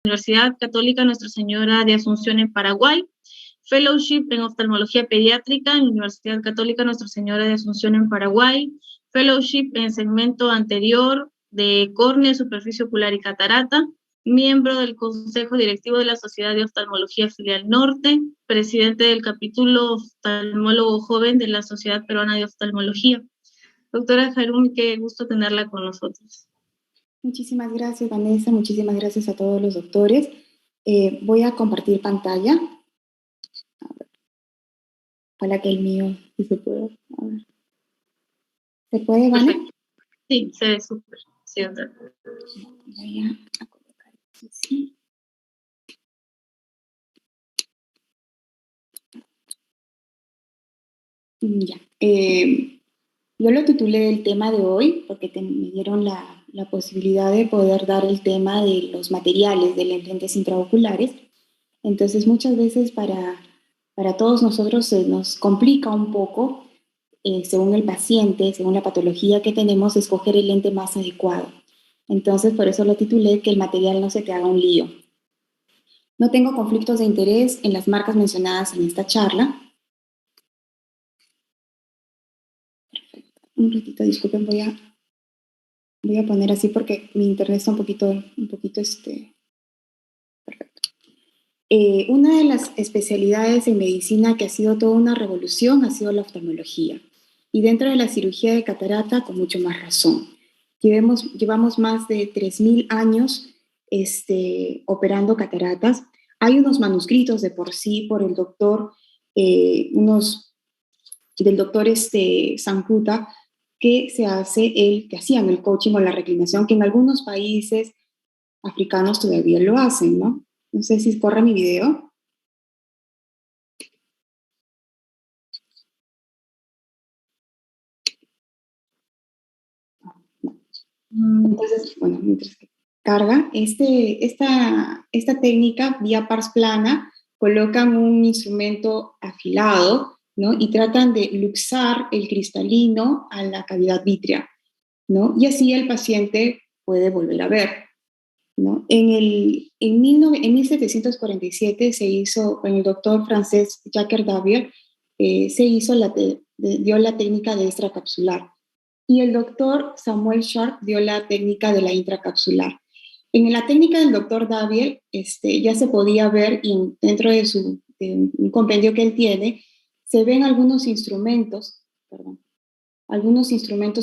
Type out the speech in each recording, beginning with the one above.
Universidad Católica Nuestra Señora de Asunción en Paraguay, Fellowship en Oftalmología Pediátrica en la Universidad Católica Nuestra Señora de Asunción en Paraguay, Fellowship en segmento anterior de córnea, superficie ocular y catarata, miembro del Consejo Directivo de la Sociedad de Oftalmología Filial Norte, presidente del capítulo oftalmólogo joven de la Sociedad Peruana de Oftalmología. Doctora Harun, qué gusto tenerla con nosotros. Muchísimas gracias, Vanessa. Muchísimas gracias a todos los doctores. Voy a compartir pantalla. A ver. Ojalá que el mío sí se pueda. A ver. ¿Se puede, Vane? Perfecto. Sí, se ve súper. Sí, doctora. Voy a colocar así. Ya. Yo lo titulé el tema de hoy porque me dieron la posibilidad de poder dar el tema de los materiales de las lentes intraoculares. Entonces, muchas veces para todos nosotros se nos complica un poco, según el paciente, según la patología que tenemos, escoger el lente más adecuado. Entonces, por eso lo titulé que el material no se te haga un lío. No tengo conflictos de interés en las marcas mencionadas en esta charla. Perfecto. Un ratito, disculpen, voy a poner así porque mi internet está un poquito perfecto. Una de las especialidades en medicina que ha sido toda una revolución ha sido la oftalmología. Y dentro de la cirugía de catarata, con mucho más razón. Llevamos más de 3.000 años operando cataratas. Hay unos manuscritos de por sí por el doctor, del doctor Sankuta, que hacían el coaching o la reclinación, que en algunos países africanos todavía lo hacen, ¿no? No sé si corre mi video. Entonces, bueno, mientras que carga, esta técnica vía pars plana, colocan un instrumento afilado, ¿no? Y tratan de luxar el cristalino a la cavidad vítrea, ¿no? Y así el paciente puede volver a ver, ¿no? En 1747 se hizo, con el doctor francés Jacques Davier, dio la técnica de extracapsular. Y el doctor Samuel Sharp dio la técnica de la intracapsular. En la técnica del doctor Davier, ya se podía ver, y dentro de un compendio que él tiene, se ven algunos instrumentos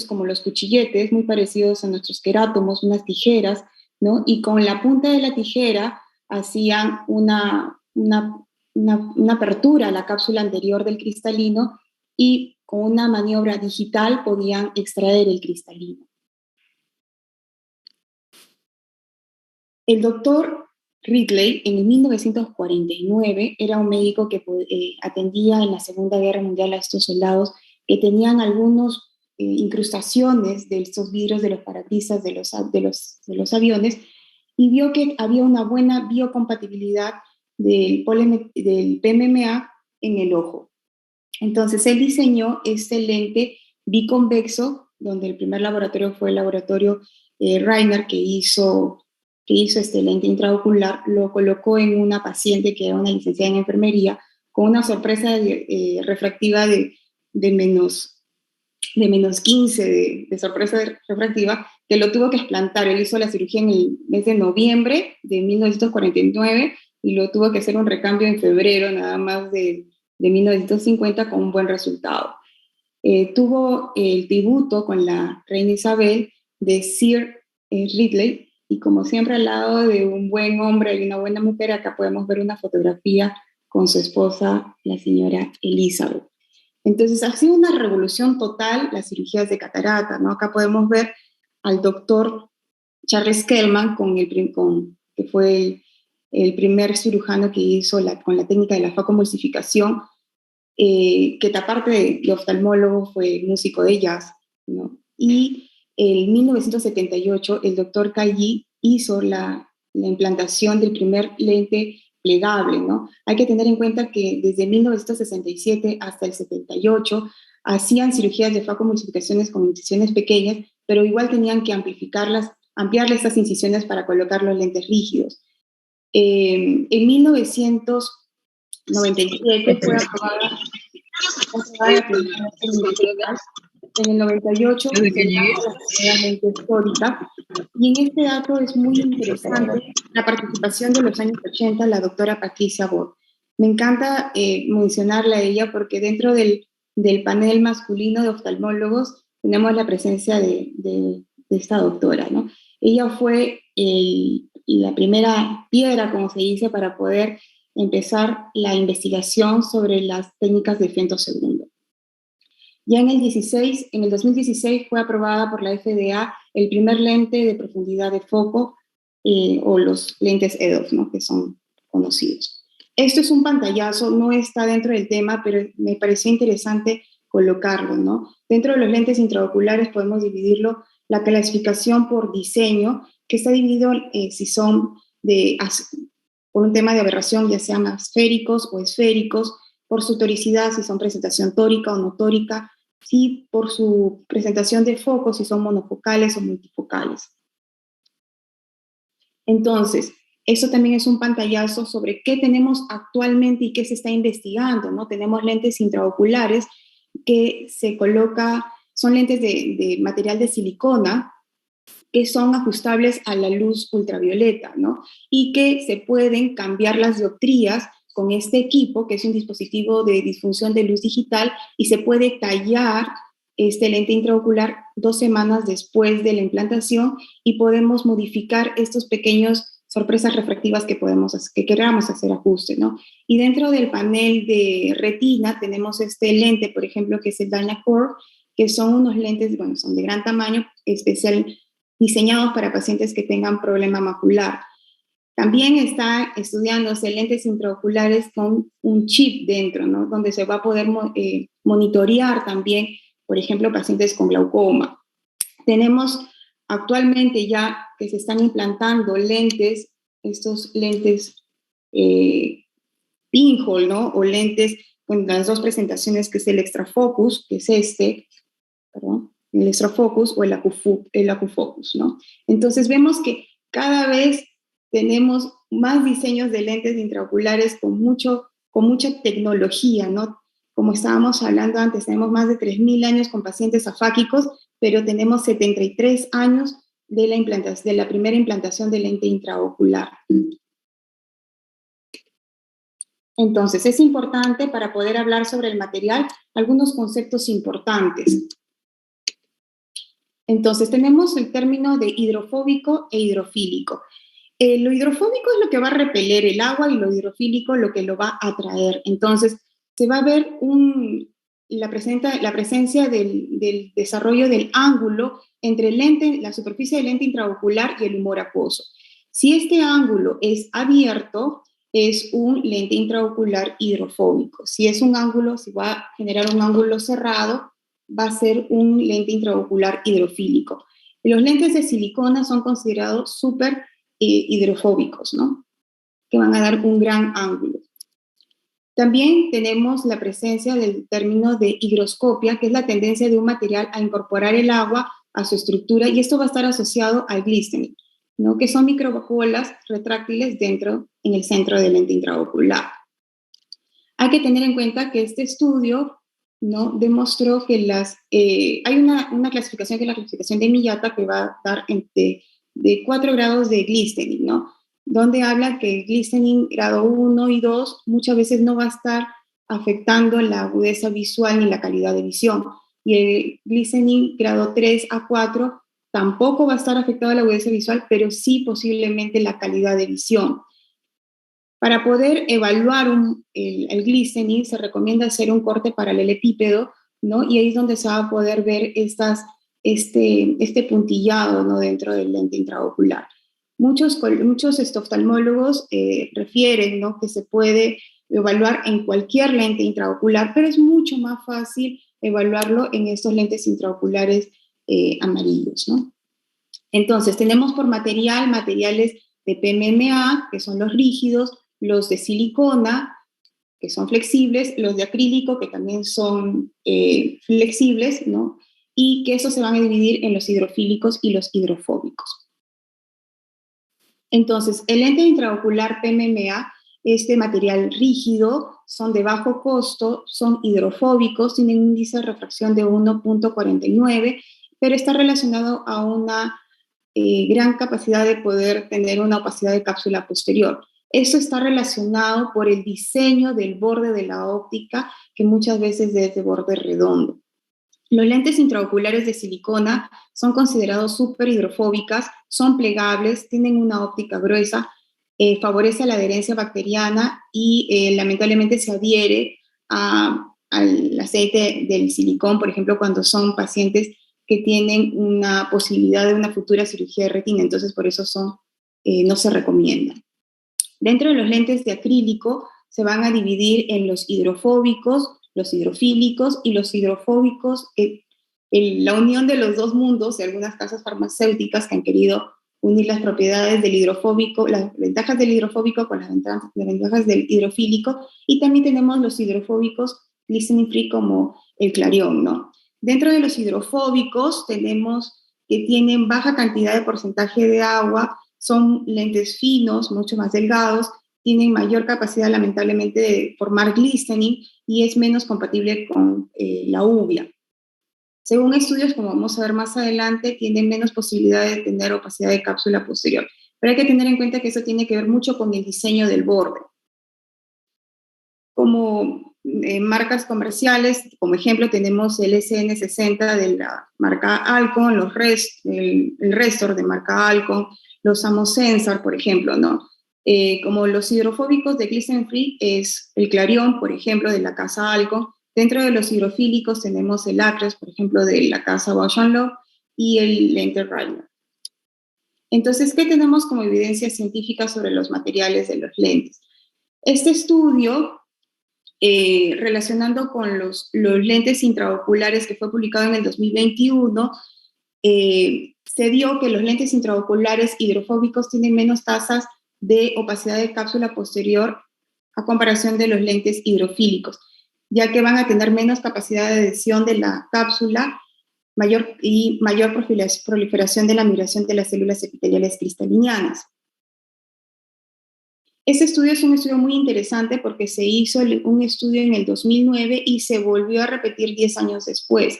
como los cuchilletes, muy parecidos a nuestros querátomos, unas tijeras, ¿no? Y con la punta de la tijera hacían una apertura a la cápsula anterior del cristalino y con una maniobra digital podían extraer el cristalino. El doctor Ridley, en 1949, era un médico que atendía en la Segunda Guerra Mundial a estos soldados que tenían algunas incrustaciones de estos vidrios de los parabrisas de los aviones, y vio que había una buena biocompatibilidad del PMMA en el ojo. Entonces, él diseñó este lente biconvexo, donde el primer laboratorio fue el laboratorio Reiner, que hizo este lente intraocular. Lo colocó en una paciente que era una licenciada en enfermería, con una sorpresa refractiva de menos 15 de sorpresa refractiva, que lo tuvo que explantar. Él hizo la cirugía en el mes de noviembre de 1949 y lo tuvo que hacer un recambio en febrero nada más de 1950 con un buen resultado. Tuvo el tributo con la reina Isabel de Sir Ridley, y como siempre al lado de un buen hombre y una buena mujer, acá podemos ver una fotografía con su esposa, la señora Elizabeth. Entonces ha sido una revolución total las cirugías de catarata, ¿no? Acá podemos ver al doctor Charles Kellman, que fue el primer cirujano que hizo con la técnica de la facomulsificación, que aparte de oftalmólogo fue músico de jazz, ¿no? Y en 1978 el doctor Kayi hizo la implantación del primer lente plegable, ¿no? Hay que tener en cuenta que desde 1967 hasta el 78 hacían cirugías de facomulsificaciones con incisiones pequeñas, pero igual tenían que ampliar estas incisiones para colocar los lentes rígidos. En 1997 fue aprobada la primera ley municipal. En el 98 se trajo la primera ley histórica, y en este dato es muy interesante la participación de los años 80, la doctora Patricia Bot. Me encanta mencionarla a ella porque dentro del panel masculino de oftalmólogos tenemos la presencia de esta doctora, ¿no? Ella fue la primera piedra, como se dice, para poder empezar la investigación sobre las técnicas de femtosegundo. Ya en el 2016 fue aprobada por la FDA el primer lente de profundidad de foco, o los lentes EDOF, ¿no?, que son conocidos. Esto es un pantallazo, no está dentro del tema, pero me pareció interesante colocarlo, ¿no? Dentro de los lentes intraoculares podemos dividirlo, la clasificación por diseño, que está dividido si son por un tema de aberración, ya sean asféricos o esféricos, por su toricidad, si son presentación tórica o no tórica, sí, por su presentación de focos, si son monofocales o multifocales. Entonces, eso también es un pantallazo sobre qué tenemos actualmente y qué se está investigando, ¿no? Tenemos lentes intraoculares que se coloca, son lentes de material de silicona, que son ajustables a la luz ultravioleta, ¿no? Y que se pueden cambiar las dioptrías con este equipo, que es un dispositivo de disfunción de luz digital, y se puede tallar este lente intraocular 2 semanas después de la implantación, y podemos modificar estos pequeños sorpresas refractivas que queramos hacer ajuste, ¿no? Y dentro del panel de retina tenemos este lente, por ejemplo, que es el Dynacore, que son unos lentes, bueno, son de gran tamaño, diseñados para pacientes que tengan problema macular. También está estudiándose lentes intraoculares con un chip dentro, ¿no?, donde se va a poder monitorear también, por ejemplo, pacientes con glaucoma. Tenemos actualmente ya que se están implantando lentes, estos lentes pinhole, ¿no?, o lentes con las dos presentaciones, que es el extra focus, que es el extra focus, o el acufocus, ¿no? Entonces vemos que cada vez tenemos más diseños de lentes intraoculares con mucha tecnología, ¿no? Como estábamos hablando antes, tenemos más de 3.000 años con pacientes afáquicos, pero tenemos 73 años de la primera implantación del lente intraocular. Entonces, es importante, para poder hablar sobre el material, algunos conceptos importantes. Entonces, tenemos el término de hidrofóbico e hidrofílico. Lo hidrofóbico es lo que va a repeler el agua, y lo hidrofílico lo que lo va a atraer. Entonces, se va a ver la presencia del desarrollo del ángulo entre la superficie del lente intraocular y el humor acuoso. Si este ángulo es abierto, es un lente intraocular hidrofóbico. Si va a generar un ángulo cerrado, va a ser un lente intraocular hidrofílico. Los lentes de silicona son considerados súper hidrofóbicos, ¿no?, que van a dar un gran ángulo. También tenemos la presencia del término de higroscopia, que es la tendencia de un material a incorporar el agua a su estructura, y esto va a estar asociado al glistening, ¿no?, que son microbolas retráctiles en el centro del lente intraocular. Hay que tener en cuenta que este estudio, ¿no?, demostró que hay una clasificación, que es la clasificación de Miyata, que va a dar de 4 grados de glistening, ¿no?, donde habla que el glistening grado 1 y 2 muchas veces no va a estar afectando la agudeza visual ni la calidad de visión. Y el glistening grado 3 a 4 tampoco va a estar afectado la agudeza visual, pero sí posiblemente la calidad de visión. Para poder evaluar el glistening, se recomienda hacer un corte paralelepípedo, ¿no?, y ahí es donde se va a poder ver este puntillado, ¿no?, dentro del lente intraocular. Muchos oftalmólogos refieren, ¿no?, que se puede evaluar en cualquier lente intraocular, pero es mucho más fácil evaluarlo en estos lentes intraoculares amarillos, ¿no? Entonces, tenemos por materiales de PMMA, que son los rígidos, los de silicona, que son flexibles, los de acrílico, que también son flexibles, ¿no?, y que esos se van a dividir en los hidrofílicos y los hidrofóbicos. Entonces, el lente intraocular PMMA es de material rígido, son de bajo costo, son hidrofóbicos, tienen un índice de refracción de 1.49, pero está relacionado a una gran capacidad de poder tener una opacidad de cápsula posterior. Eso está relacionado por el diseño del borde de la óptica, que muchas veces es de borde redondo. Los lentes intraoculares de silicona son considerados súper hidrofóbicas, son plegables, tienen una óptica gruesa, favorece la adherencia bacteriana y lamentablemente se adhiere al aceite del silicón, por ejemplo, cuando son pacientes que tienen una posibilidad de una futura cirugía de retina, entonces por eso no se recomiendan. Dentro de los lentes de acrílico se van a dividir en los hidrofóbicos, los hidrofílicos y los hidrofóbicos, la unión de los dos mundos de algunas casas farmacéuticas que han querido unir las propiedades del hidrofóbico, las ventajas del hidrofóbico con las ventajas del hidrofílico, y también tenemos los hidrofóbicos glycerin free como el Clarion, ¿no? Dentro de los hidrofóbicos tenemos que tienen baja cantidad de porcentaje de agua, son lentes finos, mucho más delgados, tienen mayor capacidad lamentablemente de formar glistening y es menos compatible con la uvea. Según estudios, como vamos a ver más adelante, tienen menos posibilidad de tener opacidad de cápsula posterior. Pero hay que tener en cuenta que eso tiene que ver mucho con el diseño del borde. Como marcas comerciales, como ejemplo, tenemos el SN60 de la marca Alcon, el Restor de marca Alcon, los Amosensar, por ejemplo, ¿no? Como los hidrofóbicos de Glycerin Free es el Clarion, por ejemplo, de la casa Alcon. Dentro de los hidrofílicos tenemos el Acres, por ejemplo, de la casa Bausch & Lomb, y el lente Reiner. Entonces, ¿qué tenemos como evidencia científica sobre los materiales de los lentes? Este estudio, relacionando con los lentes intraoculares que fue publicado en el 2021, se dio que los lentes intraoculares hidrofóbicos tienen menos tasas de opacidad de cápsula posterior a comparación de los lentes hidrofílicos, ya que van a tener menos capacidad de adhesión de la cápsula mayor proliferación de la migración de las células epiteliales cristalinianas. Este estudio es un estudio muy interesante porque se hizo un estudio en el 2009 y se volvió a repetir 10 años después,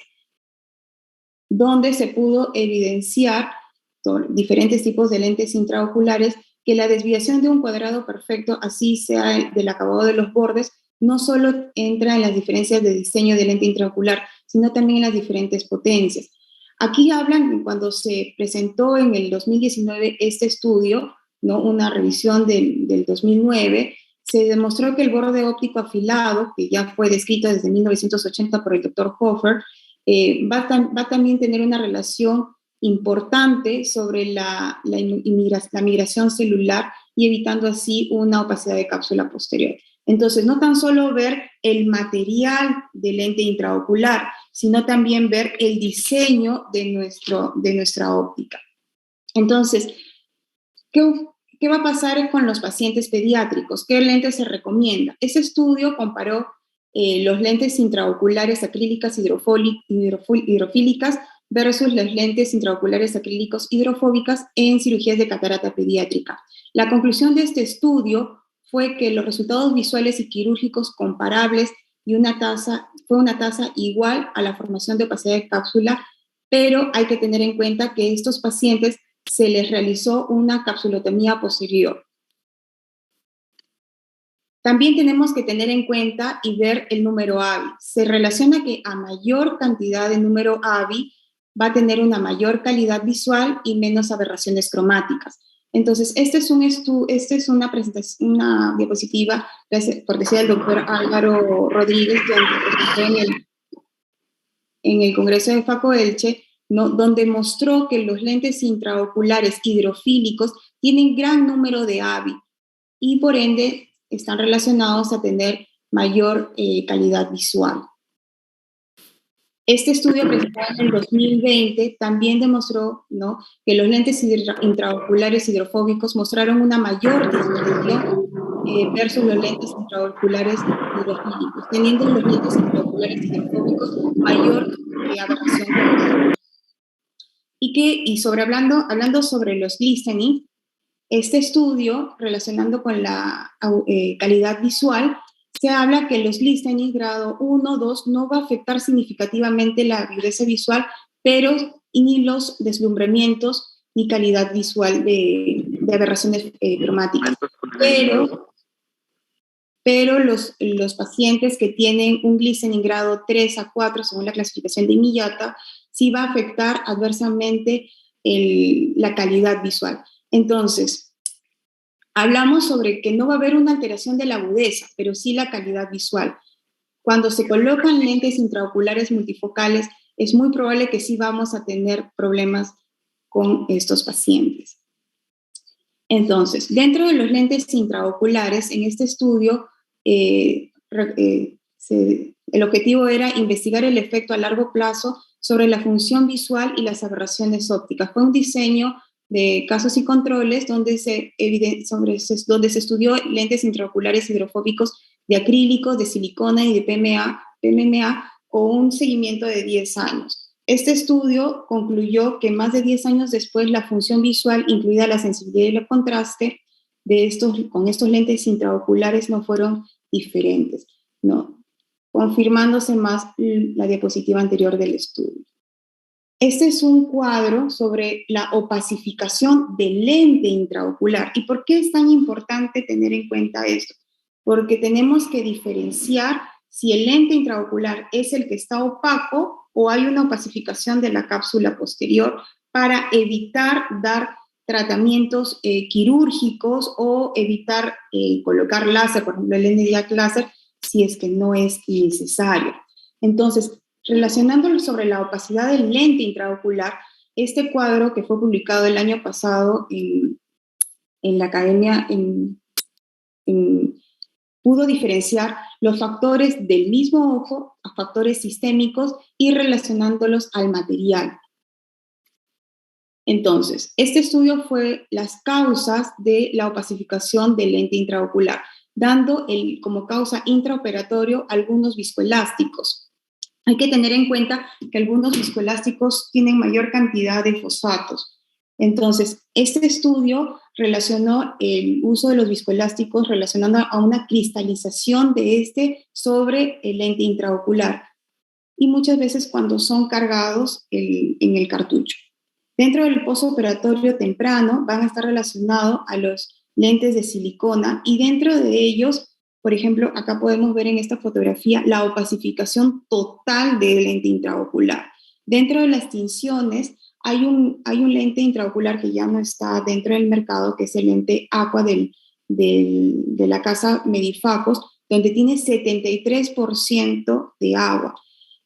donde se pudo evidenciar con diferentes tipos de lentes intraoculares que la desviación de un cuadrado perfecto, así sea del acabado de los bordes, no solo entra en las diferencias de diseño de lente intraocular, sino también en las diferentes potencias. Aquí hablan, cuando se presentó en el 2019 este estudio, ¿no? Una revisión del 2009, se demostró que el borde óptico afilado, que ya fue descrito desde 1980 por el doctor Hofer, va a también tener una relación importante sobre la migración celular y evitando así una opacidad de cápsula posterior. Entonces, no tan solo ver el material del lente intraocular, sino también ver el diseño de nuestra óptica. Entonces, ¿qué va a pasar con los pacientes pediátricos? ¿Qué lentes se recomienda? Ese estudio comparó los lentes intraoculares acrílicas hidrofílicas versus las lentes intraoculares acrílicos hidrofóbicas en cirugías de catarata pediátrica. La conclusión de este estudio fue que los resultados visuales y quirúrgicos comparables fue una tasa igual a la formación de opacidad de cápsula, pero hay que tener en cuenta que estos pacientes se les realizó una capsulotomía posterior. También tenemos que tener en cuenta y ver el número AVI. Se relaciona que a mayor cantidad de número AVI va a tener una mayor calidad visual y menos aberraciones cromáticas. Entonces, esta es una presentación, una diapositiva, cortesía del doctor Álvaro Rodríguez, que presentó en el Congreso de FACO Elche, ¿no? Donde mostró que los lentes intraoculares hidrofílicos tienen gran número de AVI y por ende están relacionados a tener mayor calidad visual. Este estudio presentado en el 2020 también demostró, ¿no?, que los lentes intraoculares hidrofóbicos mostraron una mayor disminución versus los lentes intraoculares hidrofílicos, teniendo los lentes intraoculares hidrofóbicos mayor aberración. Hablando sobre los glistening, este estudio, relacionando con la calidad visual, se habla que los listening grado 1, 2 no va a afectar significativamente la agudeza visual, pero ni los deslumbramientos ni calidad visual de aberraciones cromáticas. Pero los pacientes que tienen un listening grado 3 a 4, según la clasificación de Miyata, sí va a afectar adversamente la calidad visual. Entonces, hablamos sobre que no va a haber una alteración de la agudeza, pero sí la calidad visual. Cuando se colocan lentes intraoculares multifocales, es muy probable que sí vamos a tener problemas con estos pacientes. Entonces, dentro de los lentes intraoculares, en este estudio, el objetivo era investigar el efecto a largo plazo sobre la función visual y las aberraciones ópticas. Fue un diseño de casos y controles donde se estudió lentes intraoculares hidrofóbicos de acrílico, de silicona y de PMMA con un seguimiento de 10 años. Este estudio concluyó que más de 10 años después la función visual, incluida la sensibilidad y el contraste, con estos lentes intraoculares no fueron diferentes, ¿no? Confirmándose más la diapositiva anterior del estudio. Este es un cuadro sobre la opacificación del lente intraocular. ¿Y por qué es tan importante tener en cuenta esto? Porque tenemos que diferenciar si el lente intraocular es el que está opaco o hay una opacificación de la cápsula posterior para evitar dar tratamientos quirúrgicos o evitar colocar láser, por ejemplo, el NDIAC láser, si es que no es necesario. Entonces, relacionándolo sobre la opacidad del lente intraocular, este cuadro que fue publicado el año pasado en la academia pudo diferenciar los factores del mismo ojo a factores sistémicos y relacionándolos al material. Entonces, este estudio fue las causas de la opacificación del lente intraocular, dando como causa intraoperatorio algunos viscoelásticos. Hay que tener en cuenta que algunos viscoelásticos tienen mayor cantidad de fosfatos. Entonces, este estudio relacionó el uso de los viscoelásticos relacionando a una cristalización de este sobre el lente intraocular y muchas veces cuando son cargados en el cartucho. Dentro del postoperatorio temprano van a estar relacionados a los lentes de silicona y dentro de ellos, por ejemplo, acá podemos ver en esta fotografía la opacificación total del lente intraocular. Dentro de las tinciones hay un lente intraocular que ya no está dentro del mercado, que es el lente Aqua de la casa Medifacos, donde tiene 73% de agua.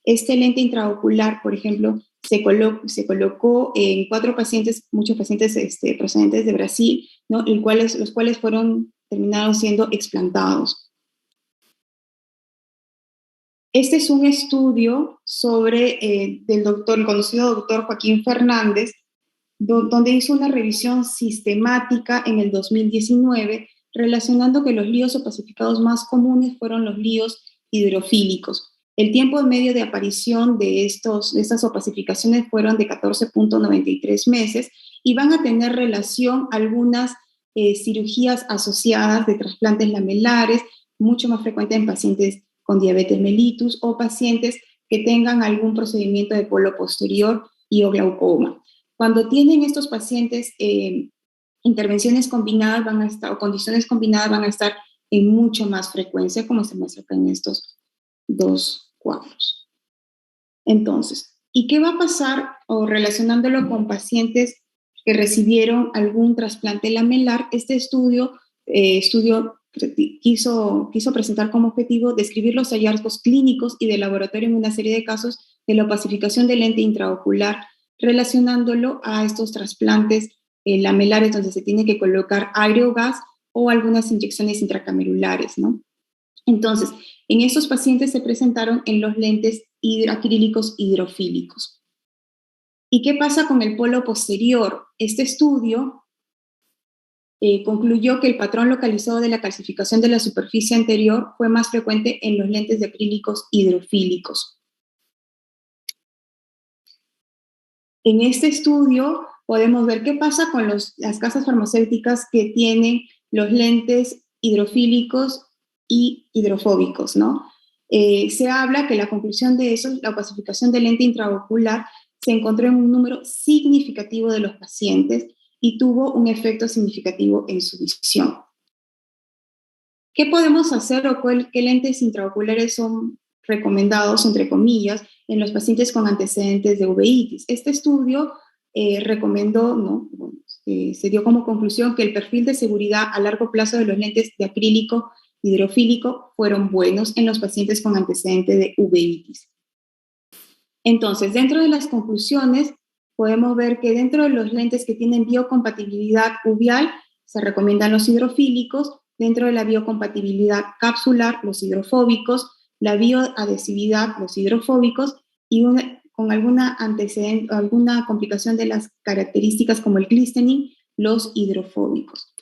Este lente intraocular, por ejemplo, se colocó en 4 pacientes, muchos pacientes procedentes de Brasil, ¿no? Los cuales terminaron siendo explantados. Este es un estudio del conocido doctor Joaquín Fernández, donde hizo una revisión sistemática en el 2019, relacionando que los líos opacificados más comunes fueron los líos hidrofílicos. El tiempo medio de aparición de estas opacificaciones fueron de 14.93 meses y van a tener relación algunas cirugías asociadas de trasplantes lamelares, mucho más frecuente en pacientes con diabetes mellitus o pacientes que tengan algún procedimiento de polo posterior y o glaucoma. Cuando tienen estos pacientes intervenciones combinadas o condiciones combinadas van a estar en mucho más frecuencia, como se muestra acá en estos 2 cuadros. Entonces, ¿y qué va a pasar o relacionándolo con pacientes que recibieron algún trasplante lamelar? Este estudio quiso presentar como objetivo describir los hallazgos clínicos y de laboratorio en una serie de casos de la opacificación del lente intraocular, relacionándolo a estos trasplantes lamelares donde se tiene que colocar aire o gas o algunas inyecciones intracamerulares, ¿no? Entonces, en estos pacientes se presentaron en los lentes acrílicos hidrofílicos. ¿Y qué pasa con el polo posterior? Este estudio concluyó que el patrón localizado de la calcificación de la superficie anterior fue más frecuente en los lentes de acrílicos hidrofílicos. En este estudio podemos ver qué pasa con las casas farmacéuticas que tienen los lentes hidrofílicos y hidrofóbicos, ¿no? Se habla que la conclusión de eso, la opacificación del lente intraocular, se encontró en un número significativo de los pacientes y tuvo un efecto significativo en su visión. ¿Qué podemos hacer o qué lentes intraoculares son recomendados, entre comillas, en los pacientes con antecedentes de uveitis? Este estudio recomendó, ¿no? Bueno, se dio como conclusión que el perfil de seguridad a largo plazo de los lentes de acrílico hidrofílico fueron buenos en los pacientes con antecedentes de uveitis. Entonces, dentro de las conclusiones, podemos ver que dentro de los lentes que tienen biocompatibilidad uveal, se recomiendan los hidrofílicos, dentro de la biocompatibilidad capsular, los hidrofóbicos, la bioadhesividad, los hidrofóbicos, y con alguna complicación de las características como el glistening, los hidrofóbicos.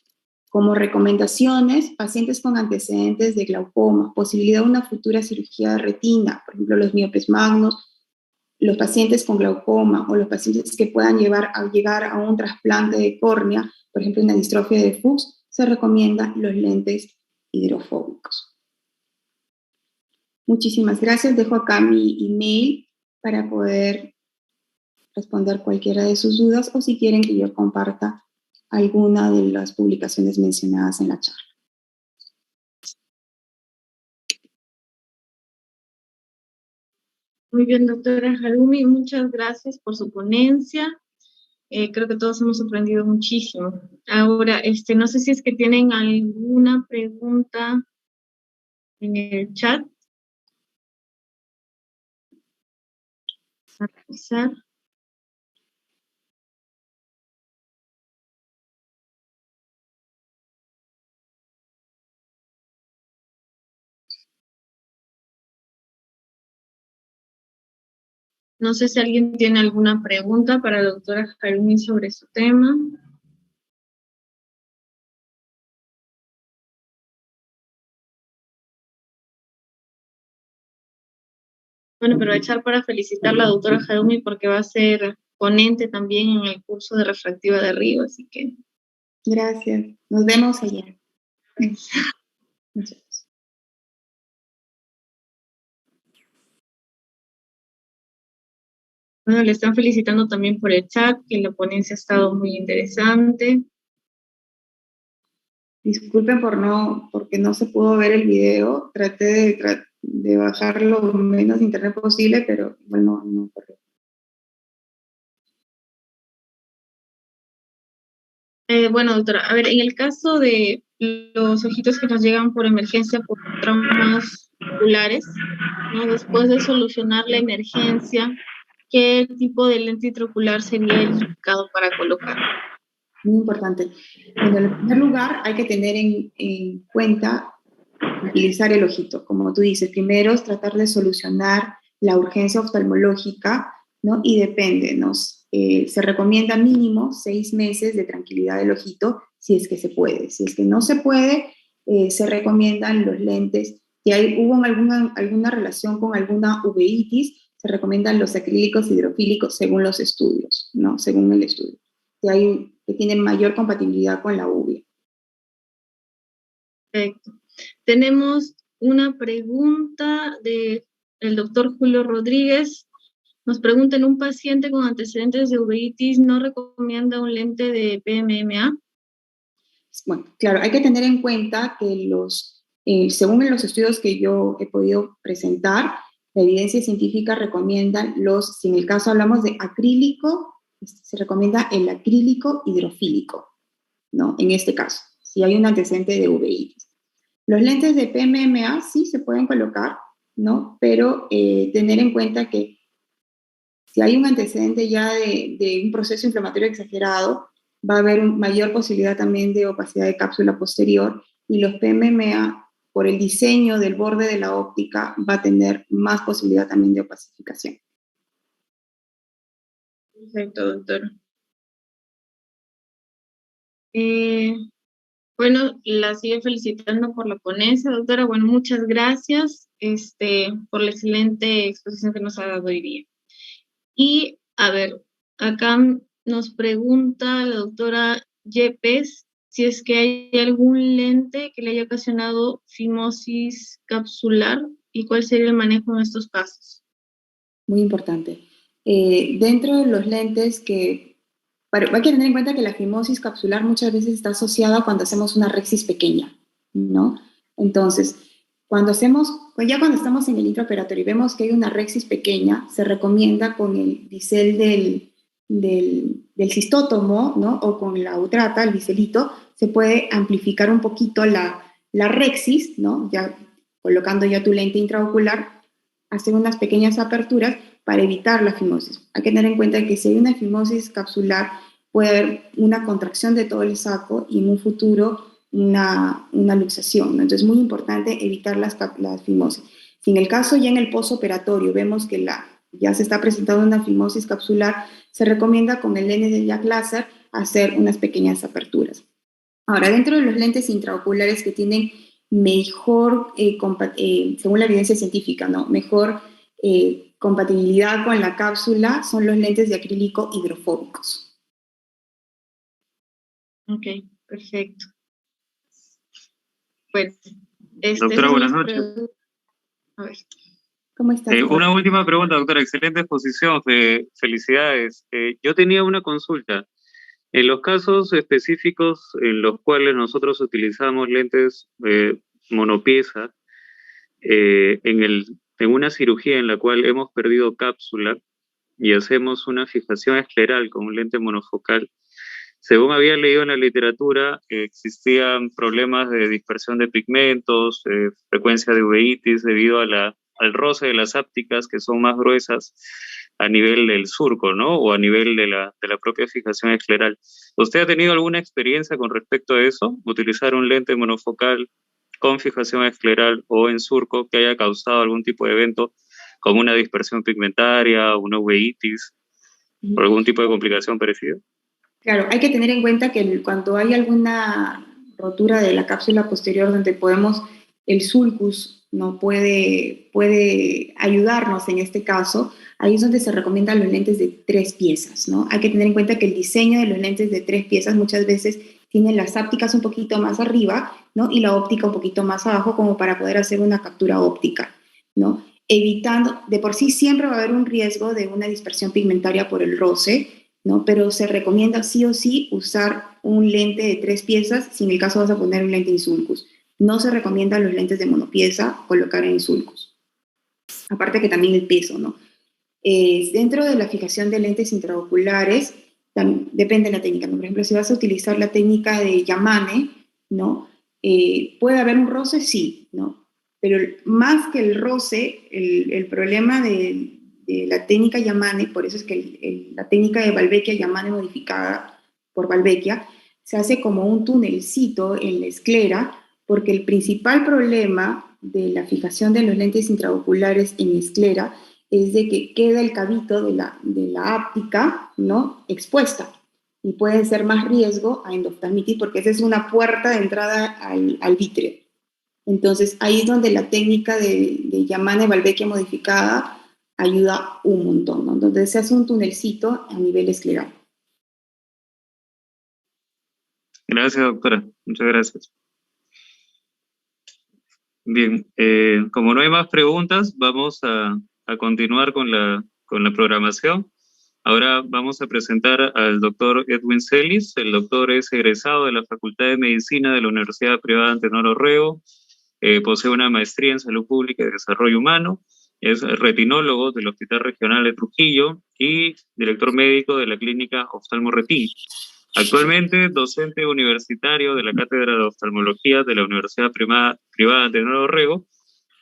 Como recomendaciones, pacientes con antecedentes de glaucoma, posibilidad de una futura cirugía de retina, por ejemplo, los miopes magnos, los pacientes con glaucoma o los pacientes que puedan llegar a un trasplante de córnea, por ejemplo, una distrofia de Fuchs, se recomiendan los lentes hidrofóbicos. Muchísimas gracias. Dejo acá mi email para poder responder cualquiera de sus dudas o si quieren que yo comparta alguna de las publicaciones mencionadas en la charla. Muy bien, doctora Harumi, muchas gracias por su ponencia. Creo que todos hemos aprendido muchísimo. Ahora, no sé si es que tienen alguna pregunta en el chat. A revisar. No sé si alguien tiene alguna pregunta para la doctora Harumi sobre su tema. Bueno, aprovechar para felicitar a la doctora Harumi porque va a ser ponente también en el curso de refractiva de Río, así que... Gracias. Nos vemos allá. Muchas gracias. Bueno, le están felicitando también por el chat, que la ponencia ha estado muy interesante. Disculpen porque no se pudo ver el video. Traté de bajar lo menos de internet posible, pero bueno, no corrió. Bueno, doctora, a ver, en el caso de los ojitos que nos llegan por emergencia por traumas oculares, ¿no? Después de solucionar la emergencia, ¿qué tipo de lente intraocular sería el indicado para colocar? Muy importante. Bueno, en primer lugar, hay que tener en cuenta utilizar el ojito. Como tú dices, primero es tratar de solucionar la urgencia oftalmológica, ¿no? Y depende, ¿no? Se recomienda mínimo 6 meses de tranquilidad del ojito, si es que se puede. Si es que no se puede, se recomiendan los lentes. Si hubo alguna relación con alguna uveitis, se recomiendan los acrílicos hidrofílicos según los estudios, ¿no? Según el estudio. Que tienen mayor compatibilidad con la uvea. Perfecto. Tenemos una pregunta del doctor Julio Rodríguez. Nos preguntan, ¿un paciente con antecedentes de uveitis no recomienda un lente de PMMA? Bueno, claro, hay que tener en cuenta que según los estudios que yo he podido presentar, la evidencia científica recomienda si en el caso hablamos de acrílico, se recomienda el acrílico hidrofílico, ¿no? En este caso, si hay un antecedente de uveitis. Los lentes de PMMA sí se pueden colocar, ¿no? Pero tener en cuenta que si hay un antecedente ya de un proceso inflamatorio exagerado, va a haber mayor posibilidad también de opacidad de cápsula posterior y los PMMA, por el diseño del borde de la óptica, va a tener más posibilidad también de opacificación. Perfecto, doctor. Bueno, la sigo felicitando por la ponencia, doctora. Bueno, muchas gracias por la excelente exposición que nos ha dado hoy día. Y, a ver, acá nos pregunta la doctora Yepes si es que hay algún lente que le haya ocasionado fimosis capsular y cuál sería el manejo en estos casos. Muy importante. Dentro de los lentes hay que tener en cuenta que la fimosis capsular muchas veces está asociada cuando hacemos una rexis pequeña, ¿no? Entonces, cuando estamos en el intraoperatorio y vemos que hay una rexis pequeña, se recomienda con el bisel del cistótomo, ¿no? O con la utrata, el biselito, se puede amplificar un poquito la rexis, ¿no? Ya colocando ya tu lente intraocular, hacer unas pequeñas aperturas para evitar la fimosis. Hay que tener en cuenta que si hay una fimosis capsular, puede haber una contracción de todo el saco y en un futuro una luxación, ¿no? Entonces es muy importante evitar las fimosis. Si en el caso ya en el postoperatorio vemos que ya se está presentando una fimosis capsular, se recomienda con el lente de Jack Láser hacer unas pequeñas aperturas. Ahora, dentro de los lentes intraoculares que tienen mejor, según la evidencia científica, ¿no? Mejor compatibilidad con la cápsula son los lentes de acrílico hidrofóbicos. Ok, perfecto. Bueno, doctora, buenas noches. A ver. ¿Cómo estás? Una última pregunta, doctora. Excelente exposición. Felicidades. Yo tenía una consulta. En los casos específicos en los cuales nosotros utilizamos lentes monopieza, en una cirugía en la cual hemos perdido cápsula y hacemos una fijación escleral con un lente monofocal, según había leído en la literatura, existían problemas de dispersión de pigmentos, frecuencia de uveitis debido al roce de las ápticas, que son más gruesas a nivel del surco, ¿no? O a nivel de la propia fijación escleral. ¿Usted ha tenido alguna experiencia con respecto a eso? ¿Utilizar un lente monofocal con fijación escleral o en surco que haya causado algún tipo de evento como una dispersión pigmentaria, una uveitis o algún tipo de complicación parecida? Claro, hay que tener en cuenta que cuando hay alguna rotura de la cápsula posterior donde el sulcus no puede ayudarnos en este caso, ahí es donde se recomiendan los lentes de 3 piezas, ¿no? Hay que tener en cuenta que el diseño de los lentes de 3 piezas muchas veces tienen las ápticas un poquito más arriba, ¿no? Y la óptica un poquito más abajo como para poder hacer una captura óptica, ¿no? Evitando, de por sí siempre va a haber un riesgo de una dispersión pigmentaria por el roce, ¿no? Pero se recomienda sí o sí usar un lente de 3 piezas si en el caso vas a poner un lente insulcus. No se recomiendan los lentes de monopieza colocar en insulcus. Aparte que también el peso, ¿no? Dentro de la fijación de lentes intraoculares, depende de la técnica, ¿no? Por ejemplo, si vas a utilizar la técnica de Yamane, ¿no? ¿Puede haber un roce? Sí, ¿no? Pero más que el roce, el problema de la técnica Yamane, por eso es que la técnica de Valvecchia Yamane modificada por Valvecchia, se hace como un tunelcito en la esclera, porque el principal problema de la fijación de los lentes intraoculares en esclera es de que queda el cabito de la áptica, ¿no? Expuesta y puede ser más riesgo a endoftalmitis porque esa es una puerta de entrada al vítreo. Entonces, ahí es donde la técnica de Yamane-Valvecchia modificada ayuda un montón, ¿no? Entonces, se hace un tunelcito a nivel escleral. Gracias, doctora. Muchas gracias. Bien, como no hay más preguntas, vamos a continuar con la programación. Ahora vamos a presentar al doctor Edwin Celis. El doctor es egresado de la Facultad de Medicina de la Universidad Privada Antenor Orrego. Posee una maestría en Salud Pública y Desarrollo Humano. Es retinólogo del Hospital Regional de Trujillo y director médico de la Clínica Oftalmo Retín. Actualmente, docente universitario de la Cátedra de Oftalmología de la Universidad Privada de Nuevo Orrego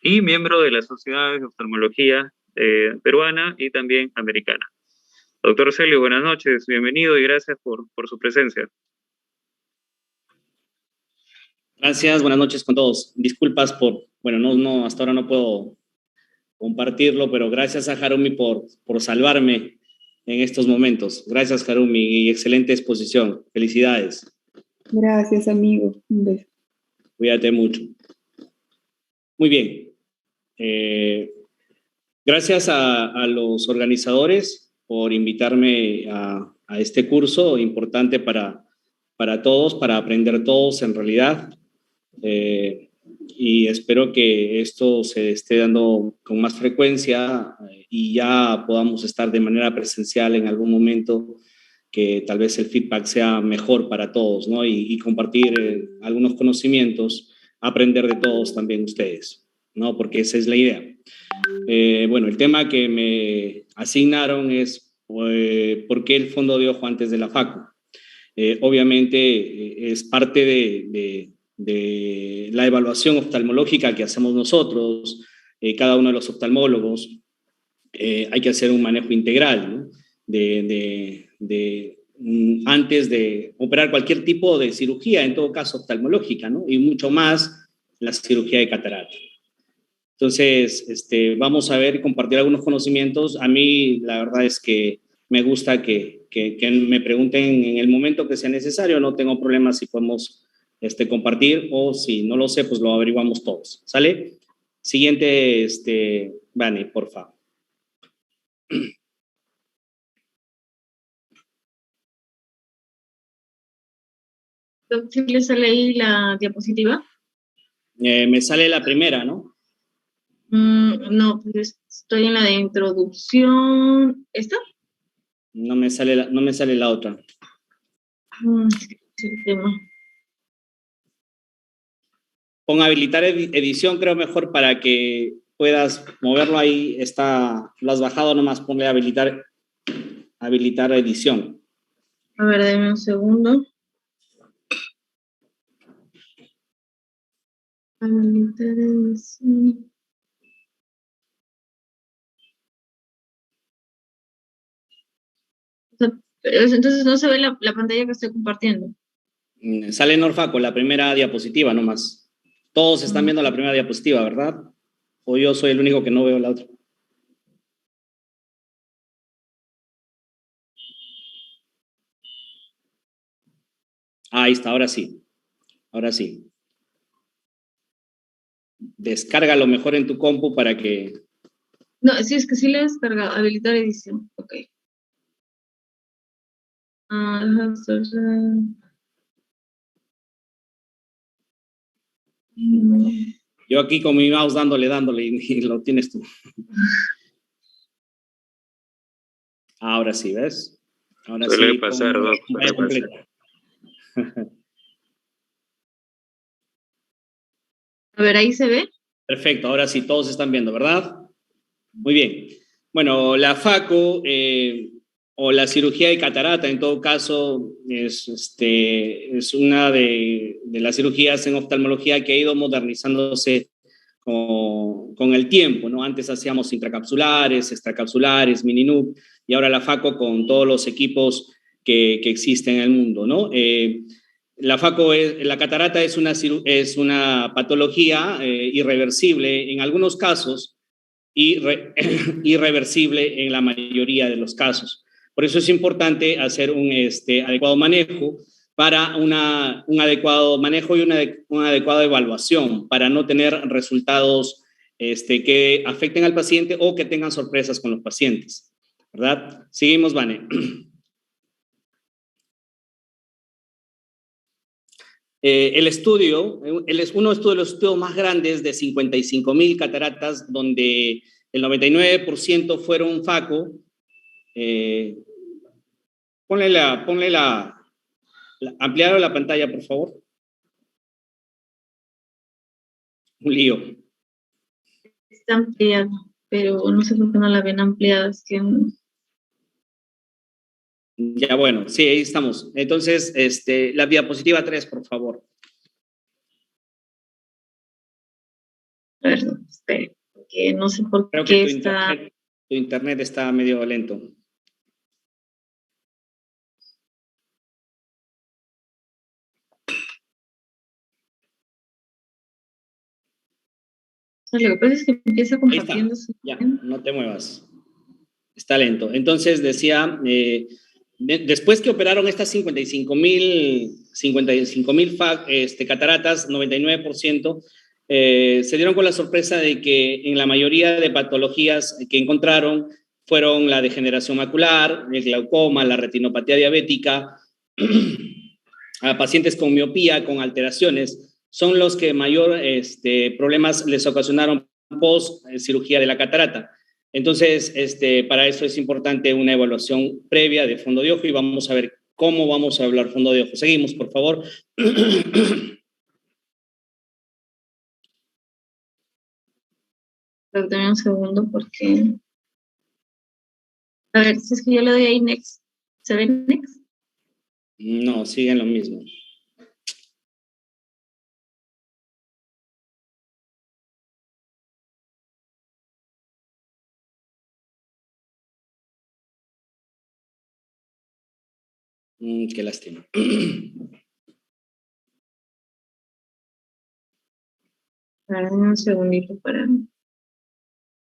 y miembro de las sociedades de oftalmología peruana y también americana. Doctor Celio, buenas noches, bienvenido y gracias por su presencia. Gracias, buenas noches con todos. Disculpas no, hasta ahora no puedo compartirlo, pero gracias a Harumi por salvarme en estos momentos. Gracias, Harumi, y excelente exposición. Felicidades. Gracias, amigo. Un beso. Cuídate mucho. Muy bien. Gracias a los organizadores por invitarme a este curso, importante para todos, para aprender todos en realidad. Y espero que esto se esté dando con más frecuencia y ya podamos estar de manera presencial en algún momento, que tal vez el feedback sea mejor para todos, ¿no? Y compartir algunos conocimientos, aprender de todos también ustedes, ¿no? Porque esa es la idea. Bueno, el tema que me asignaron es ¿por qué el Fondo de Ojo antes de la FACO? Obviamente es parte de la evaluación oftalmológica que hacemos nosotros, cada uno de los oftalmólogos. Hay que hacer un manejo integral, ¿no? Antes de operar cualquier tipo de cirugía, en todo caso oftalmológica, ¿no? Y mucho más la cirugía de catarata. Entonces, vamos a ver y compartir algunos conocimientos. A mí, la verdad es que me gusta que me pregunten en el momento que sea necesario. No tengo problemas si podemos compartir, o si no lo sé, pues lo averiguamos todos. ¿Sale? Siguiente, Vane, por favor. ¿Sí le sale ahí la diapositiva? Me sale la primera, ¿no? No, pues estoy en la de introducción. ¿Esta? No me sale la otra. Es el tema. Con habilitar edición, creo mejor, para que puedas moverlo ahí. Lo has bajado nomás, ponle habilitar edición. A ver, dame un segundo. Habilitar edición. Entonces no se ve la pantalla que estoy compartiendo. Sale Norfaco, la primera diapositiva nomás. Todos están viendo la primera diapositiva, ¿verdad? ¿O yo soy el único que no veo la otra? Ahí está, ahora sí. Ahora sí. Descárgalo mejor en tu compu para que... No, sí, es que sí le he descargado. Habilitar edición. Ok. Yo aquí con mi mouse dándole y lo tienes tú. Ahora sí, ¿ves? Ahora suele sí. Pasar, Doc, suele pasar. A ver, ahí se ve. Perfecto, ahora sí, todos están viendo, ¿verdad? Muy bien. Bueno, la FACO o la cirugía de catarata, en todo caso, es una de las cirugías en oftalmología que ha ido modernizándose con el tiempo, ¿no? Antes hacíamos intracapsulares, extracapsulares, mini-NUC, y ahora la FACO con todos los equipos que existen en el mundo, ¿no? La catarata es una patología irreversible en algunos casos, irreversible en la mayoría de los casos. Por eso es importante hacer un adecuado manejo para un adecuado manejo y una adecuada evaluación para no tener resultados que afecten al paciente o que tengan sorpresas con los pacientes, ¿verdad? Seguimos, Vane. El estudio es uno de los estudios más grandes de 55,000 cataratas, donde el 99% fueron FACO. Ampliar la pantalla, por favor. Un lío. Está ampliada, pero no sé por qué no la ven ampliada. Es que... Ya, bueno, sí, ahí estamos. Entonces, la diapositiva 3, por favor. Perdón, espere, porque no sé por Creo qué que está... tu internet está medio lento. Lo que pasa es que empieza compartiendo. Ya, no te muevas. Está lento. Entonces, decía... después que operaron estas 55,000 cataratas, 99%, se dieron con la sorpresa de que en la mayoría de patologías que encontraron fueron la degeneración macular, el glaucoma, la retinopatía diabética, a pacientes con miopía, con alteraciones, son los que mayor problemas les ocasionaron post cirugía de la catarata. Entonces, para eso es importante una evaluación previa de fondo de ojo y vamos a ver cómo vamos a hablar fondo de ojo. Seguimos, por favor. Pero dame un segundo porque... A ver, si es que yo le doy ahí next. ¿Se ve next? No, siguen lo mismo. Qué lástima. A ver, dame un segundito para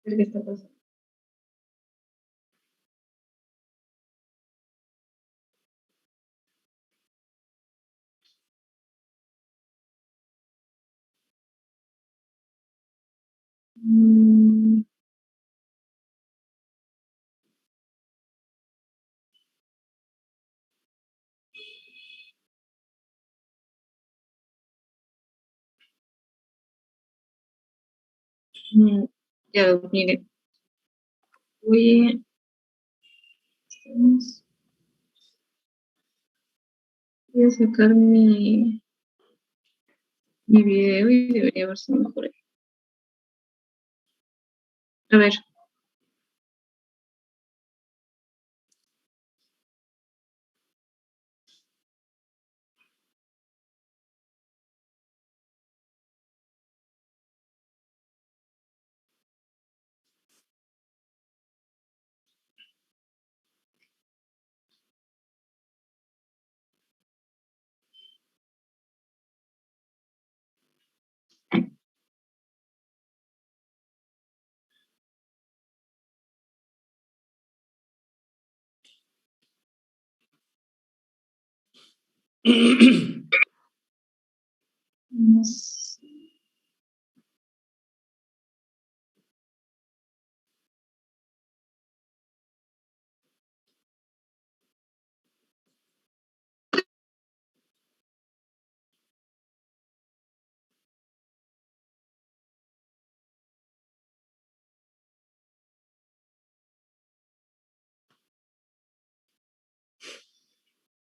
ver qué está pasando. Ya, mire. Voy a sacar mi video y debería verse mejor ahí. A ver.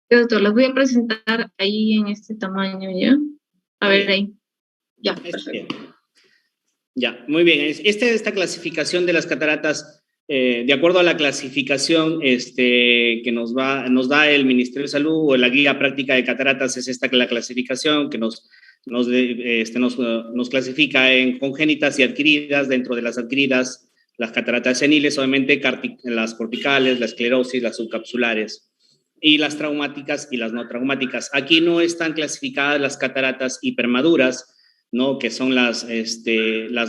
Doctor, las voy a presentar ahí en este tamaño, ¿ya? A ver ahí. Ya, perfecto. Ya, muy bien. Esta clasificación de las cataratas, de acuerdo a la clasificación que nos da el Ministerio de Salud o la guía práctica de cataratas, es esta la clasificación que nos clasifica en congénitas y adquiridas. Dentro de las adquiridas, las cataratas seniles, obviamente las corticales, la esclerosis, las subcapsulares, y las traumáticas y las no traumáticas. Aquí no están clasificadas las cataratas hipermaduras, ¿no? Que son las